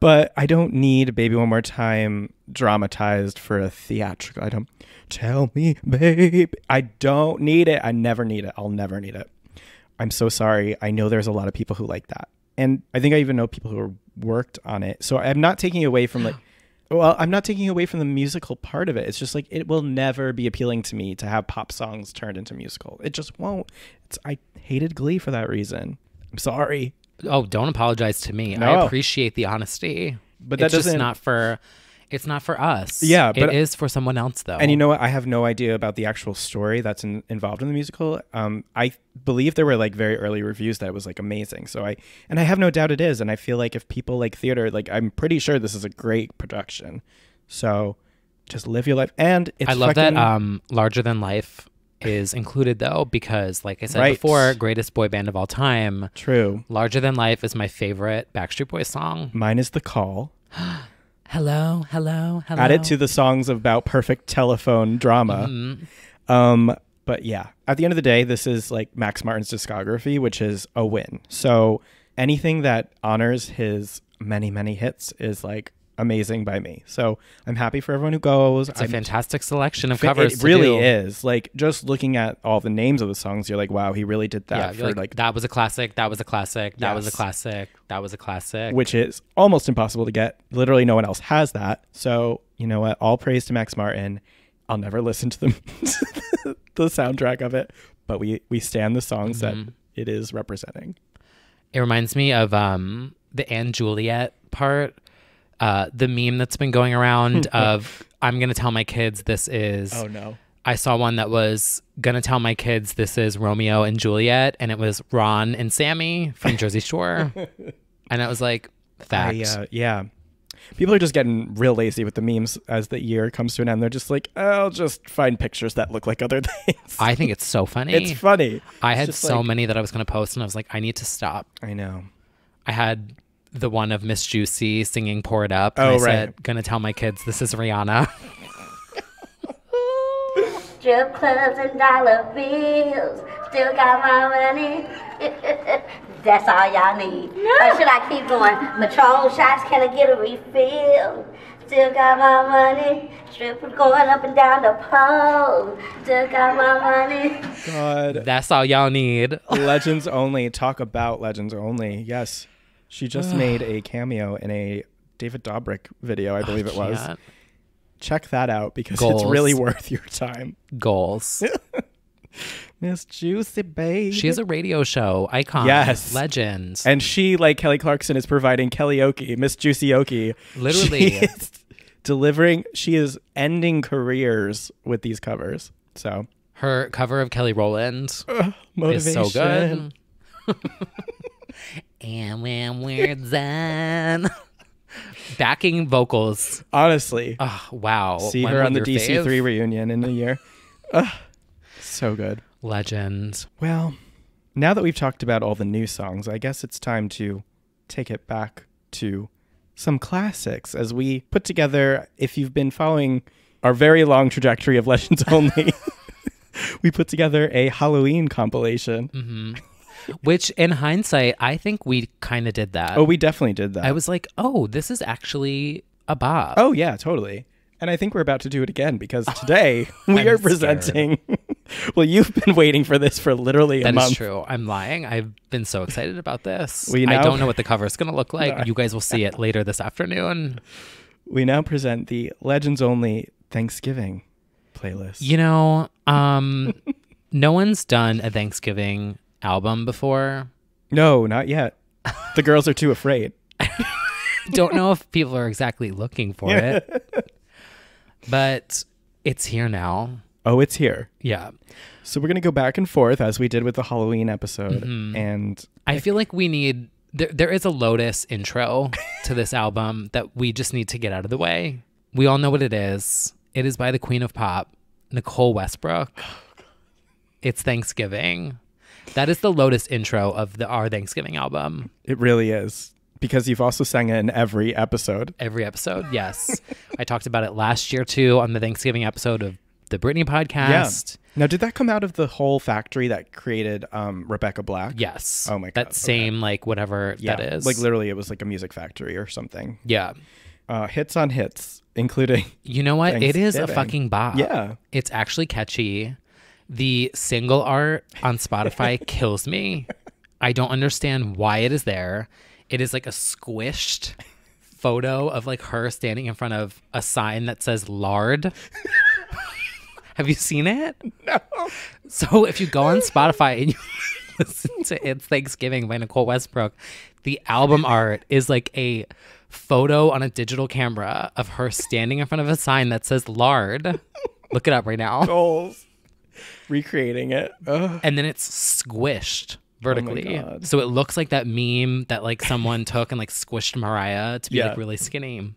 But I don't need Baby One More Time dramatized for a theatrical. I don't. Tell me, babe. I don't need it. I never need it. I'll never need it. I'm so sorry. I know there's a lot of people who like that. And I think I even know people who worked on it. So I'm not taking away from I'm not taking away from the musical part of it. It's just like, it will never be appealing to me to have pop songs turned into musical. It just won't. I hated Glee for that reason. I'm sorry. Oh, don't apologize to me. No. I appreciate the honesty. But that it's not for us. Yeah, but it is for someone else, though. And you know what? I have no idea about the actual story that's involved in the musical. I believe there were like very early reviews that it was like amazing. So I have no doubt it is. And I feel like if people like theater, like, I'm pretty sure this is a great production. So just live your life. And I love that Larger Than Life is included, though, because like I said before, greatest boy band of all time. True. Larger Than Life is my favorite Backstreet Boys song. Mine is The Call. Hello, hello, hello. Add it to the songs about perfect telephone drama. Mm-hmm. But yeah, at the end of the day, this is like Max Martin's discography, which is a win. So anything that honors his many, many hits is like amazing by me. So I'm happy for everyone who goes. It's a fantastic selection of covers. It really is. Like, just looking at all the names of the songs, you're like, wow, he really did that. Yeah, like, that was a classic. That was a classic. That was a classic. That was a classic. Which is almost impossible to get. Literally no one else has that. So you know what? All praise to Max Martin. I'll never listen to the soundtrack of it, but we stand the songs that it is representing. It reminds me of the Anne Juliet part, the meme that's been going around of I'm going to tell my kids this is... Oh, no. I saw one that was going to tell my kids this is Romeo and Juliet, and it was Ron and Sammy from Jersey Shore. And I was like, fact. Yeah. People are just getting real lazy with the memes as the year comes to an end. They're just like, I'll just find pictures that look like other things. I think it's so funny. It's funny. I had so many that I was going to post, and I was like, I need to stop. I know. I had the one of Miss Juicy singing Pour It Up. And Oh, I right. said, going to tell my kids this is Rihanna. Strip clubs and dollar bills. Still got my money. That's all y'all need. Or should I keep going? Patron shots, can I get a refill? Still got my money. Strippers going up and down the pole. Still got my money. God. That's all y'all need. Legends Only. Talk about Legends Only. Yes. She just made a cameo in a David Dobrik video, I believe it was. Can't. Check that out because Goals. it's really worth your time. Goals. Miss Juicy Babe. She has a radio show. Icon. Yes. Legend. And she, like Kelly Clarkson, is providing Kellyoke, Miss Juicy Oki. Literally. She is delivering, she is ending careers with these covers. So. Her cover of Kelly Rowland Motivation. is so good. And when we're done. Backing vocals. Honestly. Oh, wow. See When her will on the your DC3 fave? reunion in a year. So good. Legend. Well, now that we've talked about all the new songs, I guess it's time to take it back to some classics as we put together, if you've been following our very long trajectory of Legends Only, we put together a Halloween compilation. Which, in hindsight, I think we kind of did that. Oh, we definitely did that. I was like, oh, this is actually a bop. Oh, yeah, totally. And I think we're about to do it again because today we I'm are scared. presenting... Well, you've been waiting for this for literally a That month. is true. I'm lying. I've been so excited about this. We I now- don't know what the cover is going to look like. No. You guys will see it later this afternoon. We now present the Legends Only Thanksgiving playlist. You know, no one's done a Thanksgiving album before. No, not yet. The girls are too afraid. Don't know if people are exactly looking for it, but it's here now. Oh, it's here. Yeah. So we're going to go back and forth as we did with the Halloween episode. And I feel like we need, there is a Lotus intro to this album that we just need to get out of the way. We all know what it is. It is by the Queen of Pop, Nicole Westbrook. It's Thanksgiving. That is the Lotus intro of our Thanksgiving album. it really is. Because you've also sang it in every episode. Every episode, yes. I talked about it last year too on the Thanksgiving episode of the Britney podcast. Now, did that come out of the whole factory that created Rebecca Black? Yes. Oh my God. That same, like, whatever Yeah. that is. Like literally it was like a music factory or something. Yeah. Hits on hits, including... You know what? It is a Thanksgiving. fucking bop. Yeah. It's actually catchy. The single art on Spotify kills me. I don't understand why it is there. It is like a squished photo of like her standing in front of a sign that says lard. Have you seen it? No. So if you go on Spotify and you listen to It's Thanksgiving by Nicole Westbrook, the album art is like a photo on a digital camera of her standing in front of a sign that says lard. Look it up right now. Goals. Recreating it. Ugh. And then it's squished vertically. God. So it looks like that meme that like someone took and like squished Mariah to be Yeah. like really skinny.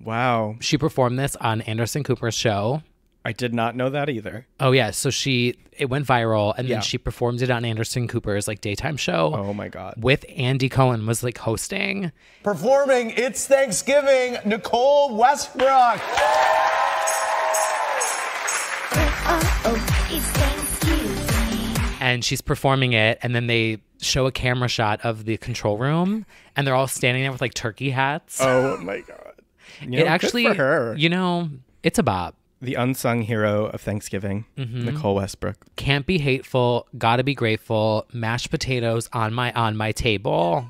Wow. She performed this on Anderson Cooper's show. I did not know that either. Oh yeah, so it went viral and Yeah. then she performed it on Anderson Cooper's like daytime show. Oh my God. With Andy Cohen was like hosting. Performing It's Thanksgiving, Nicole Westbrook. And she's performing it and then they show a camera shot of the control room and they're all standing there with like turkey hats. Oh my God. You know, it good actually, for her. you know, it's a bop. The unsung hero of Thanksgiving, Nicole Westbrook. Can't be hateful, gotta be grateful, mashed potatoes on my table.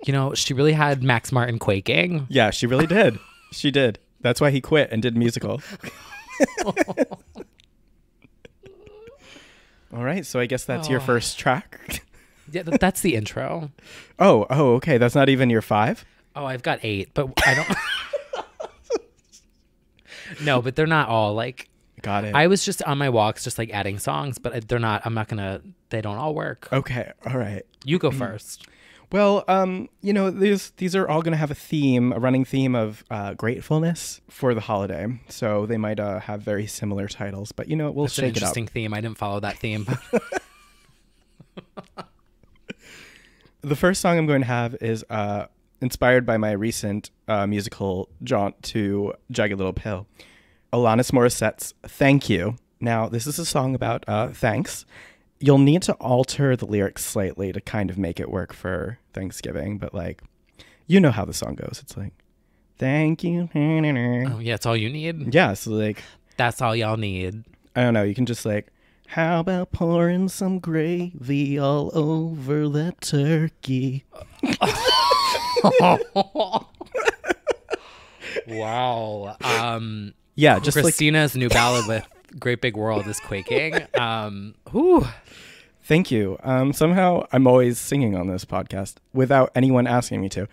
You know, she really had Max Martin quaking. Yeah, she really did. She did. That's why he quit and did musical. All right, so I guess that's your first track. Yeah, that's the intro. Oh, okay. That's not even your 5? Oh, I've got 8, but I don't. No, but they're not all like. Got it. I was just on my walks, just like adding songs, but they're not. I'm not gonna. They don't all work. Okay. All right. You go first. Well, these are all going to have a running theme of gratefulness for the holiday. So they might have very similar titles, but we'll That's an shake it up. interesting theme. I didn't follow that theme. The first song I'm going to have is inspired by my recent musical jaunt to Jagged Little Pill. Alanis Morissette's Thank You. Now, this is a song about thanks. You'll need to alter the lyrics slightly to kind of make it work for Thanksgiving, but you know how the song goes. It's like, thank you. Oh, yeah, it's all you need. Yeah, so that's all y'all need. I don't know. You can just how about pouring some gravy all over that turkey? Wow. Yeah, just Christina's new ballad with Great Big World is quaking. Whew. Thank you. Somehow I'm always singing on this podcast without anyone asking me to.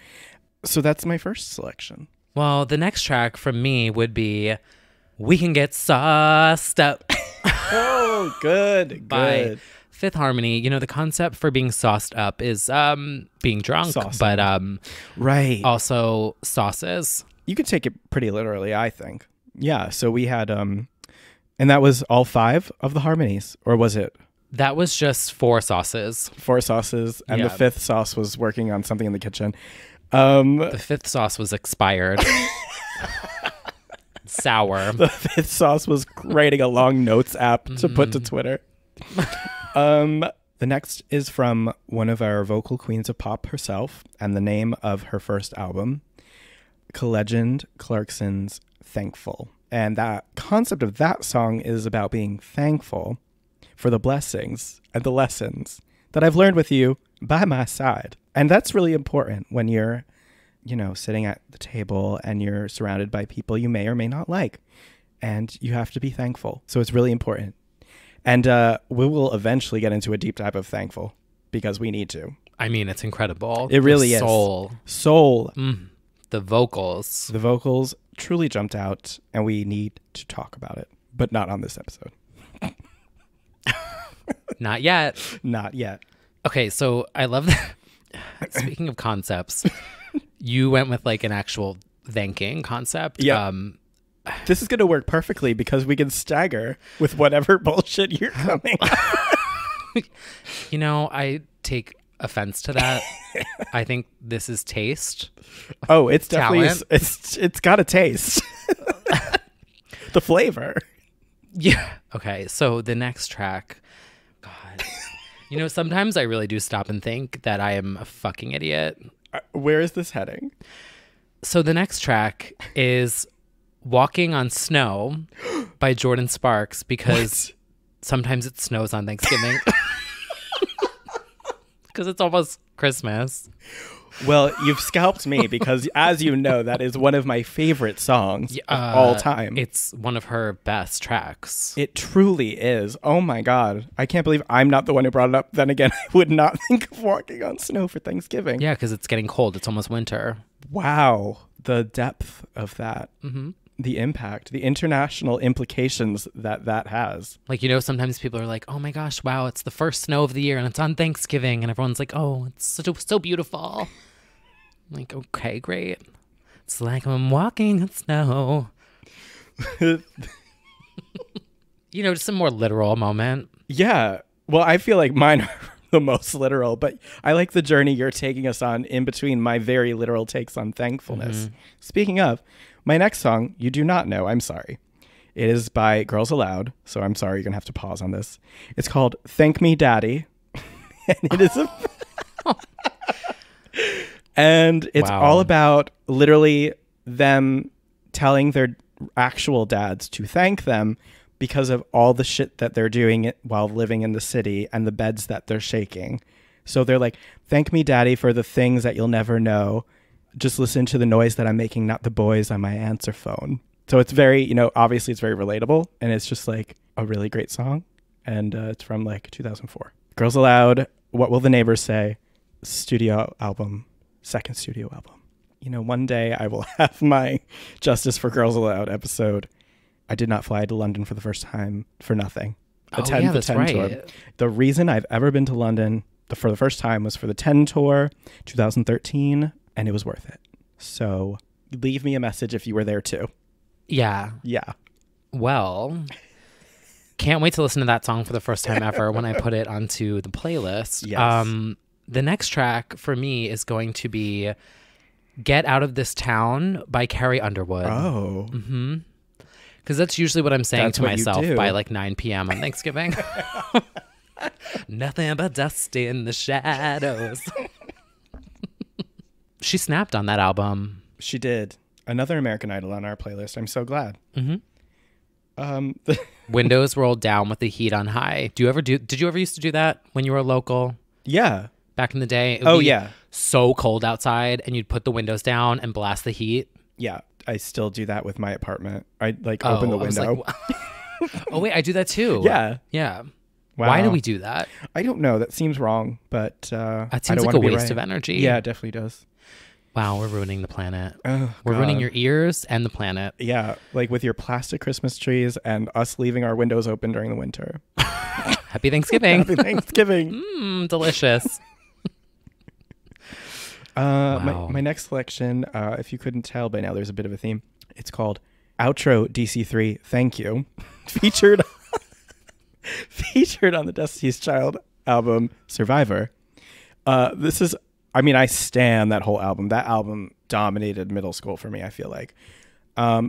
So that's my first selection. Well, the next track from me would be We Can Get Sauced Up. Oh, good. By Fifth Harmony. The concept for being sauced up is being drunk, but right. Also sauces. You could take it pretty literally, I think. Yeah, so we had and that was all 5 of the harmonies, or was it? That was just 4 sauces. 4 sauces, and the 5th sauce was working on something in the kitchen. The 5th sauce was expired. Sour. The 5th sauce was writing a long notes app to put to Twitter. The next is from one of our vocal queens of pop herself, and the name of her first album, Collegend Clarkson's Thankful. And that concept of that song is about being thankful for the blessings and the lessons that I've learned with you by my side. And that's really important when you're, sitting at the table and you're surrounded by people you may or may not like. And you have to be thankful. So it's really important. And we will eventually get into a deep dive of thankful because we need to. I mean, it's incredible. It really is. Soul. The vocals. The vocals truly jumped out, and we need to talk about it, but not on this episode. Not yet. Not yet. Okay, so I love that. Speaking of concepts, you went with an actual thanking concept. Yeah. This is going to work perfectly because we can stagger with whatever bullshit you're coming up. I take offense to that. I think this is taste. Oh, it's definitely it's got a taste. The flavor. Yeah. Okay, so the next track, God. Sometimes I really do stop and think that I am a fucking idiot. Where is this heading? So the next track is Walking on Snow by Jordan Sparks because sometimes it snows on Thanksgiving. Because it's almost Christmas. Well, you've scalped me because, as you know, that is one of my favorite songs of all time. It's one of her best tracks. It truly is. Oh, my God. I can't believe I'm not the one who brought it up. Then again, I would not think of Walking on Snow for Thanksgiving. Yeah, because it's getting cold. It's almost winter. Wow. The depth of that. Mm-hmm. The impact, the international implications that has. Sometimes people are like, oh my gosh, wow, it's the first snow of the year and it's on Thanksgiving. And everyone's like, oh, it's so beautiful. I'm like, okay, great. It's like I'm walking on snow. Just a more literal moment. Yeah. Well, I feel like mine are the most literal, but I like the journey you're taking us on in between my very literal takes on thankfulness. Mm-hmm. Speaking of, my next song, you do not know, I'm sorry. It is by Girls Aloud, so I'm sorry, you're going to have to pause on this. It's called Thank Me Daddy. And it is and it's all about literally them telling their actual dads to thank them because of all the shit that they're doing while living in the city and the beds that they're shaking. So they're like, thank me, daddy, for the things that you'll never know. just listen to the noise that I'm making, not the boys on my answer phone. So it's very, you know, obviously it's very relatable, and it's just like a really great song. And it's from like 2004. Girls Aloud, What Will the Neighbors Say? Studio album, second studio album. You know, one day I will have my Justice for Girls Aloud episode. I did not fly to London for the first time for nothing. The 10 for 10 tour. The reason I've ever been to London for the first time was for the 10 tour, 2013, and it was worth it. So leave me a message if you were there too. Yeah. Yeah. Well, can't wait to listen to that song for the first time ever when I put it onto the playlist. Yes. The next track for me is going to be Get Out of This Town by Carrie Underwood. Oh. Mm-hmm. Because that's usually what I'm saying That's to what you myself do. by like 9 p.m. on Thanksgiving. Nothing but dust in the shadows. She snapped on that album. She did. Another American Idol on our playlist. I'm so glad. Mm-hmm. Windows rolled down with the heat on high. Did you ever used to do that when you were local? Yeah. Back in the day? It would Oh, be yeah. so cold outside and you'd put the windows down and blast the heat. Yeah. I still do that with my apartment. I like open the I was window. like, oh, wait, I do that too. Yeah. Yeah. Wow. Why do we do that? I don't know. That seems wrong, but That I seems don't like a wanna be waste right. of energy. Yeah, it definitely does. Wow, we're ruining the planet. Oh, We're ruining God. your ears and the planet. Yeah, like with your plastic Christmas trees and us leaving our windows open during the winter. Happy Thanksgiving. Happy Thanksgiving. Delicious. Wow. My next selection, if you couldn't tell by now, there's a bit of a theme. It's called Outro DC3 Thank You. featured on the Destiny's Child album Survivor. I stan that whole album. That album dominated middle school for me, I feel like.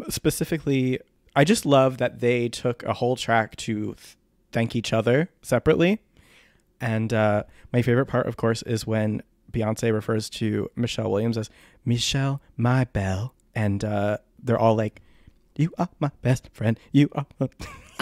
Specifically, I just love that they took a whole track to thank each other separately. And my favorite part, of course, is when Beyonce refers to Michelle Williams as Michelle, my belle. And they're all like, you are my best friend. You are my...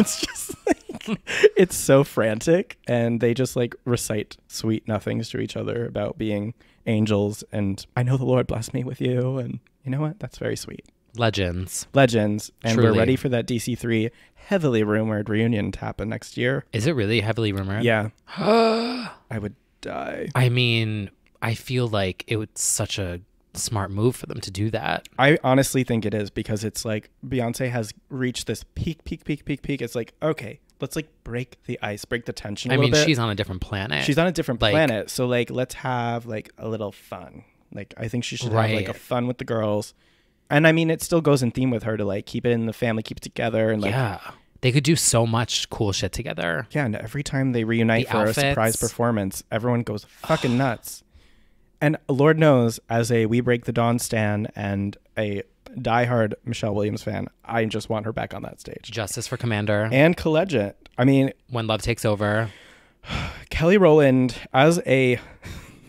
It's just like, it's so frantic. And they just like recite sweet nothings to each other about being angels. And I know the Lord blessed me with you. And you know what? That's very sweet. Legends. And Truly. we're ready for that DC3 heavily rumored reunion to happen next year. Is it really heavily rumored? Yeah. I would die. I mean, I feel like it was such a smart move for them to do that. I honestly think it is, because it's like Beyonce has reached this peak. It's like, okay, let's like break the ice, break the tension a little bit. She's on a different planet. She's on a different Like- planet. So like, let's have like a little fun. Like, I think she should have Right. like a fun with the girls. And I mean, it still goes in theme with her to like keep it in the family, keep it together. And like, Yeah. They could do so much cool shit together. yeah, and every time they reunite The for outfits. a surprise performance, everyone goes fucking nuts. And Lord knows, as a We Break the Dawn stan and a diehard Michelle Williams fan, I just want her back on that stage. Justice for Commander. And Collegiate. I mean, When Love Takes Over. Kelly Rowland as a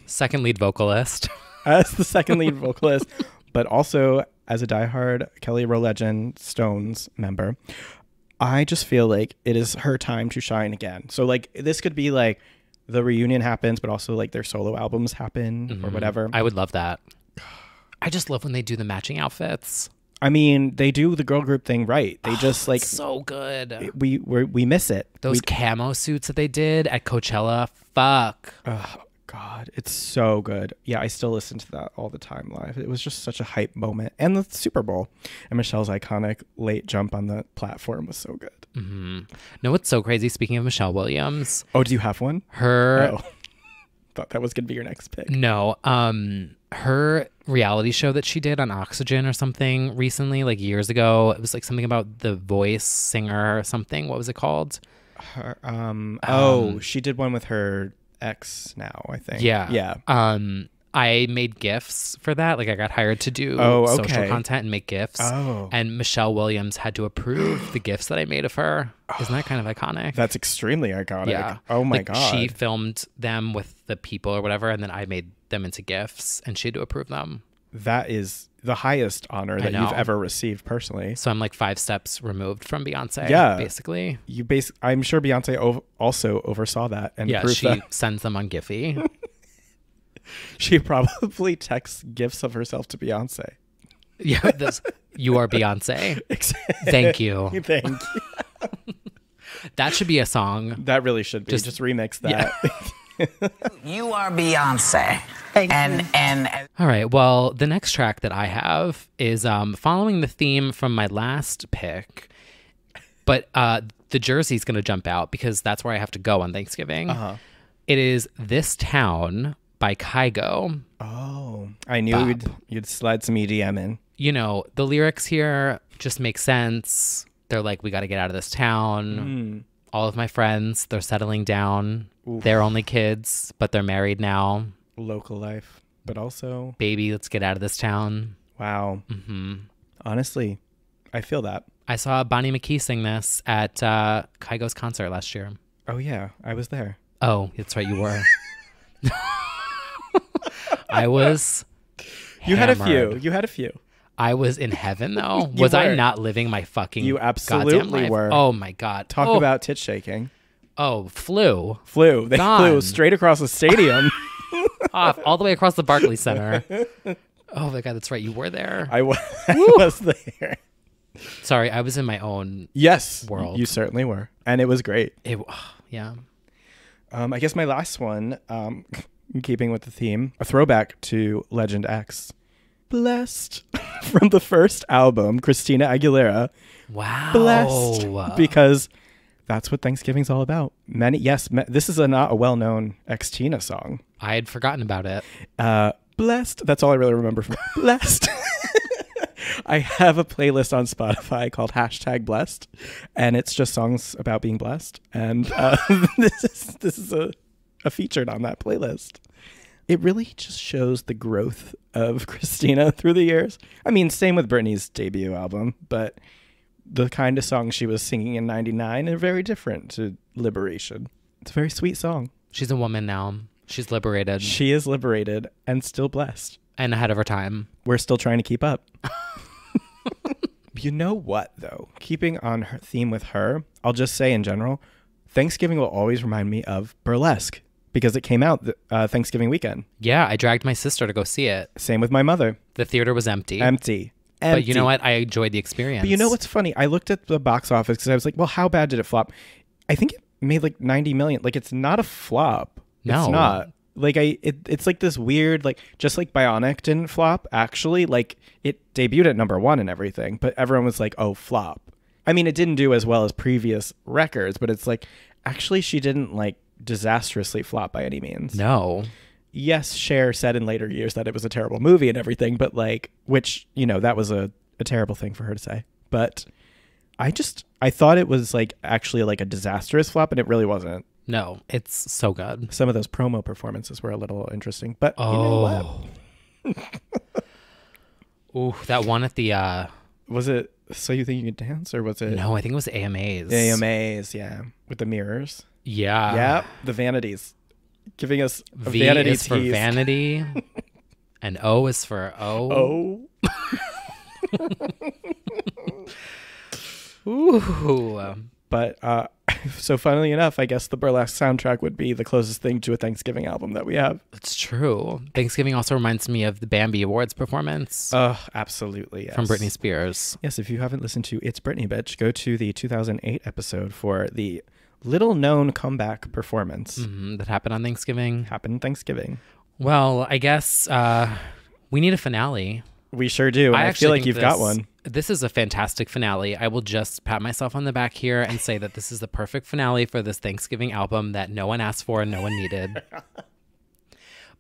Second lead vocalist. as the second lead vocalist, but also as a diehard Kelly Rowland Stones member. I just feel like it is her time to shine again. So like, this could be like the reunion happens, but also like their solo albums happen or whatever. I would love that. I just love when they do the matching outfits. I mean, they do the girl group thing right. They just like, So good. we miss it. Those camo suits that they did at Coachella. Fuck. Oh God, it's so good. Yeah, I still listen to that all the time live. It was just such a hype moment. And the Super Bowl and Michelle's iconic late jump on the platform was so good. No, what's so crazy? Speaking of Michelle Williams, Oh, do you have one? her Oh, thought that was gonna be your next pick. no, her reality show that she did on Oxygen or something recently, like years ago. It was like something about the Voice singer or something. What was it called? She did one with her ex now, I think. Yeah. I made GIFs for that. Like I got hired to do social okay. content and make GIFs. Oh. And Michelle Williams had to approve the GIFs that I made of her. Isn't that kind of iconic? That's extremely iconic. Yeah. Oh my Like, God. She filmed them with the people or whatever, and then I made them into GIFs, and she had to approve them. That is the highest honor that know. you've ever received personally. So I'm like 5 steps removed from Beyonce. Yeah. Basically. I'm sure Beyonce also oversaw that and Yeah. approved She that. sends them on Giphy. She probably texts gifs of herself to Beyonce. Yeah, you are Beyonce. Thank you. Thank you. That should be a song. That really should be. Just remix that. Yeah. You are Beyonce. And All right. Well, the next track that I have is following the theme from my last pick, but the jersey's going to jump out because that's where I have to go on Thanksgiving. It is This Town by Kygo. Oh, I knew you'd slide some EDM in. You know, the lyrics here just make sense. They're like, we got to get out of this town. All of my friends, they're settling down. Oof. They're only kids, but they're married now. Local life, but also... Baby, let's get out of this town. Wow. Honestly, I feel that. I saw Bonnie McKee sing this at Kygo's concert last year. Oh, yeah. I was there. Oh, that's right, you were. I was You had a few. hammered. You had a few. I was in heaven, though. You Was I were. not living my fucking You absolutely goddamn life? were. Oh, my God. Talk Oh. about tit shaking. Oh, flew. They Gone. flew straight across the stadium. Off all the way across the Barclays Center. Oh, my God, that's right. You were there. I was there. Sorry, I was in my own Yes. world. You certainly were. And it was great. Yeah. I guess my last one, in keeping with the theme, a throwback to Legend X. Blessed. From the first album, Christina Aguilera. Wow. Blessed. Because that's what Thanksgiving's all about. This is not a well-known X-Tina song. I had forgotten about it. Blessed. That's all I really remember from Blessed. I have a playlist on Spotify called #blessed, and it's just songs about being blessed. And this is a featured on that playlist. It really just shows the growth of Christina through the years. I mean, same with Britney's debut album, but the kind of songs she was singing in '99 are very different to Liberation. It's a very sweet song. She's a woman now. She's liberated. She is liberated and still blessed. And ahead of her time. We're still trying to keep up. You know what, though? Keeping on her theme with her, I'll just say in general, Thanksgiving will always remind me of Burlesque because it came out Thanksgiving weekend. Yeah, I dragged my sister to go see it. Same with my mother. The theater was empty. Empty. But you know what? I enjoyed the experience. But you know what's funny? I looked at the box office because I was like, well, how bad did it flop? I think it made like 90 million. Like, it's not a flop. No. It's not. Like, it's like this weird, like, just like Bionic didn't flop, actually. Like, it debuted at #1 and everything, but everyone was like, oh, flop. I mean, it didn't do as well as previous records, but it's like, actually, she didn't, like, disastrously flop by any means. No. Yes, Cher said in later years that it was a terrible movie and everything, but, like, which, you know, that was a terrible thing for her to say. But I thought it was, like, actually, like, a disastrous flop, and it really wasn't. No, it's so good. Some of those promo performances were a little interesting, but you know what? Ooh, that one at the... Was it So You Think You Can Dance, or was it... No, I think it was AMAs. AMAs, yeah. With the mirrors. Yeah. Yeah, the vanities. Giving us a V vanity is for tease. vanity, and O is for O. Ooh. But so funnily enough, I guess the Burlesque soundtrack would be the closest thing to a Thanksgiving album that we have. It's true. Thanksgiving also reminds me of the Bambi Awards performance. Absolutely, yes. From Britney Spears. Yes, if you haven't listened to It's Britney Bitch, go to the 2008 episode for the little-known comeback performance. That happened on Thanksgiving. Happened Thanksgiving. Well, I guess we need a finale. We sure do. I feel like you've got one. This is a fantastic finale. I will just pat myself on the back here and say that this is the perfect finale for this Thanksgiving album that no one asked for and no one needed.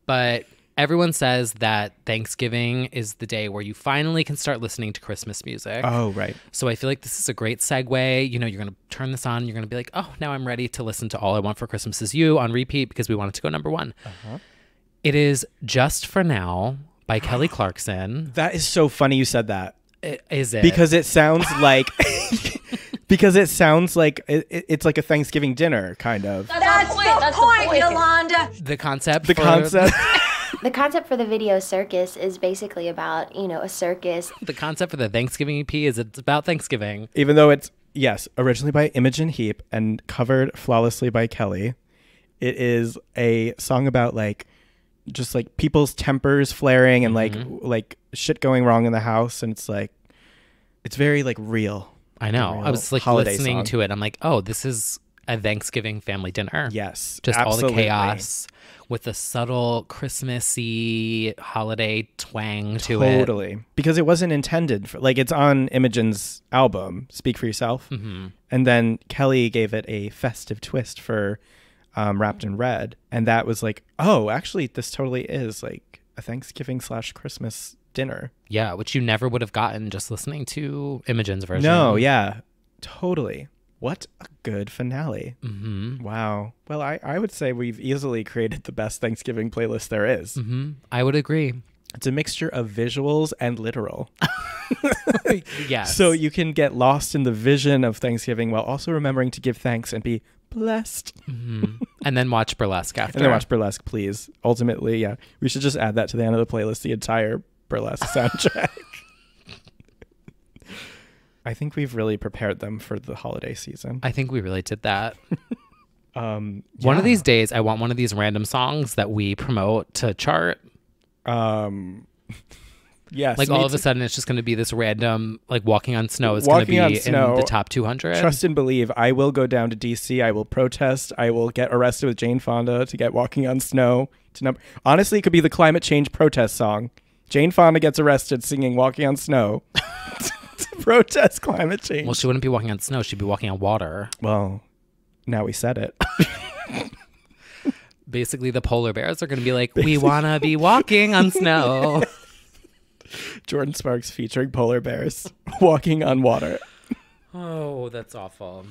But everyone says that Thanksgiving is the day where you finally can start listening to Christmas music. Oh, right. So I feel like this is a great segue. You know, you're going to turn this on. You're going to be like, oh, now I'm ready to listen to All I Want for Christmas Is You on repeat because we want it to go #1. It is Just For Now by Kelly Clarkson. That is so funny you said that. Is it? Because it sounds like... Because it sounds like it's like a Thanksgiving dinner, kind of. That's the point, Yolanda. The concept. The concept. The concept for the video circus is basically about, a circus. The concept for the Thanksgiving EP is it's about Thanksgiving. Even though it's, yes, originally by Imogen Heap and covered flawlessly by Kelly, it is a song about, like, just like people's tempers flaring and like shit going wrong in the house, and it's very like real. I know. Real I was like listening to it. I'm like, oh, this is a Thanksgiving family dinner. Yes, just absolutely. all the chaos with a subtle Christmassy holiday twang to it. Totally, because it wasn't intended for, like, it's on Imogen's album Speak for Yourself, and then Kelly gave it a festive twist for Wrapped in Red, and that was like, oh, actually this totally is like a Thanksgiving / Christmas dinner. Yeah, which you never would have gotten just listening to Imogen's version. No, yeah, totally. What a good finale. Wow. Well, I would say we've easily created the best Thanksgiving playlist there is. I would agree. It's a mixture of visuals and literal. Yes. So you can get lost in the vision of Thanksgiving while also remembering to give thanks and be blessed. And then watch Burlesque after. And then watch Burlesque, please. Ultimately, yeah. We should just add that to the end of the playlist, the entire Burlesque soundtrack. I think we've really prepared them for the holiday season. I think we really did that. One of these days, I want one of these random songs that we promote to chart. Yes. Like all of a sudden, it's just going to be this random, like Walking on Snow is going to be in the top 200. Trust and believe. I will go down to DC. I will protest. I will get arrested with Jane Fonda to get Walking on Snow to number. Honestly, it could be the climate change protest song. Jane Fonda gets arrested singing Walking on Snow to protest climate change. Well, she wouldn't be walking on snow. She'd be walking on water. Well, now we said it. Basically, the polar bears are going to be like, we want to be walking on snow. Jordan Sparks featuring polar bears walking on water. Oh, that's awful.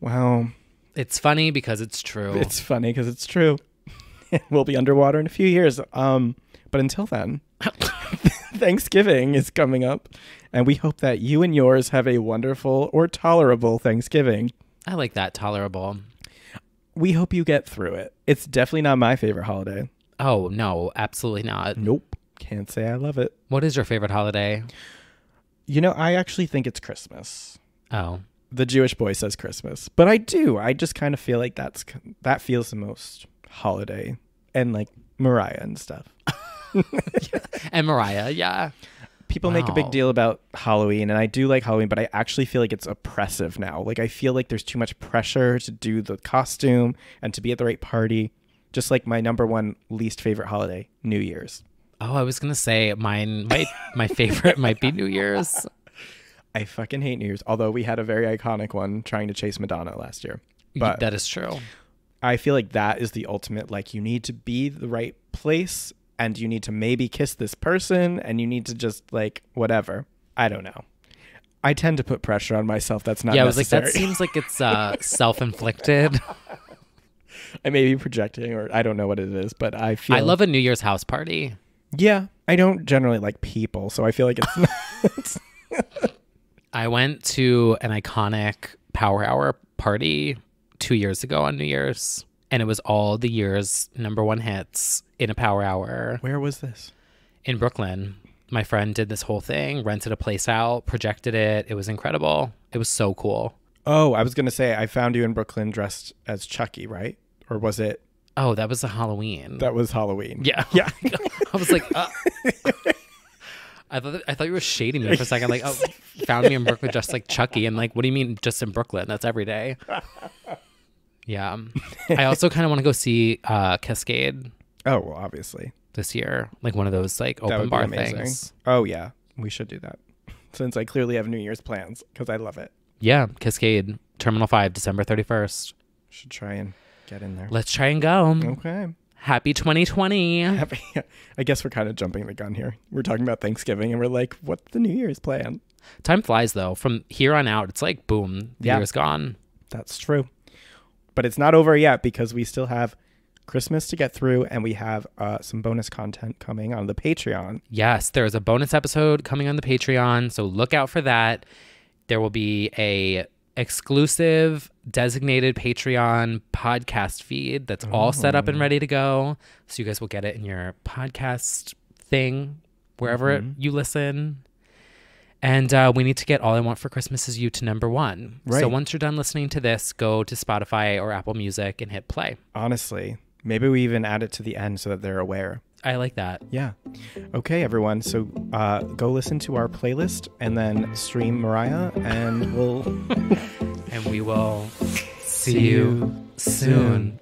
Wow. It's funny because it's true. It's funny because it's true. We'll be underwater in a few years. But until then, Thanksgiving is coming up, and we hope that you and yours have a wonderful or tolerable Thanksgiving. I like that, tolerable. We hope you get through it. It's definitely not my favorite holiday. Oh, no, absolutely not. Nope. Can't say I love it. What is your favorite holiday? You know, I actually think it's Christmas. Oh. The Jewish boy says Christmas. But I do. I just kind of feel like that feels the most holiday. And like Mariah and stuff. And Mariah, yeah. People make a big deal about Halloween, and I do like Halloween, but I actually feel like it's oppressive now. Like, I feel like there's too much pressure to do the costume and to be at the right party. Just like my number one least favorite holiday, New Year's. Oh, I was going to say my favorite might be New Year's. I fucking hate New Year's, although we had a very iconic one trying to chase Madonna last year. But that is true. I feel like that is the ultimate, like, you need to be the right place, and you need to maybe kiss this person, and you need to just, like, whatever. I don't know. I tend to put pressure on myself. That's not necessary. I was like, that seems like it's self-inflicted. I may be projecting, or I don't know what it is, but I feel... I love a New Year's house party. Yeah. I don't generally like people, so I feel like it's not... I went to an iconic Power Hour party 2 years ago on New Year's, and it was all the year's number one hits in a Power Hour. Where was this? In Brooklyn. My friend did this whole thing, rented a place out, projected it. It was incredible. It was so cool. Oh, I was going to say, I found you in Brooklyn dressed as Chucky, right? Or was it? Oh, that was a Halloween. That was Halloween. Yeah. Yeah. I was like, I thought you were shading me for a second. Like, oh, found me in Brooklyn just like Chucky. And like, what do you mean just in Brooklyn? That's every day. Yeah. I also kind of want to go see Cascade. Oh, well, obviously. This year. Like one of those like open bar things. Oh, yeah. We should do that. Since I clearly have New Year's plans because I love it. Yeah. Cascade, Terminal 5, December 31st. Should try and get in there. Let's try and go. Okay. Happy 2020. I guess we're kind of jumping the gun here. We're talking about Thanksgiving and we're like, what's the New Year's plan? Time flies though. From here on out, it's like, boom, the year's gone. That's true. But it's not over yet because we still have Christmas to get through and we have some bonus content coming on the Patreon. Yes, there's a bonus episode coming on the Patreon. So look out for that. There will be a exclusive designated Patreon podcast feed that's all set up and ready to go. So you guys will get it in your podcast thing, wherever you listen. And we need to get All I Want for Christmas Is You to number one. Right. So once you're done listening to this, go to Spotify or Apple Music and hit play. Honestly, maybe we even add it to the end so that they're aware. I like that. Yeah. Okay, everyone. So go listen to our playlist and then stream Mariah, and we'll and we will see you soon.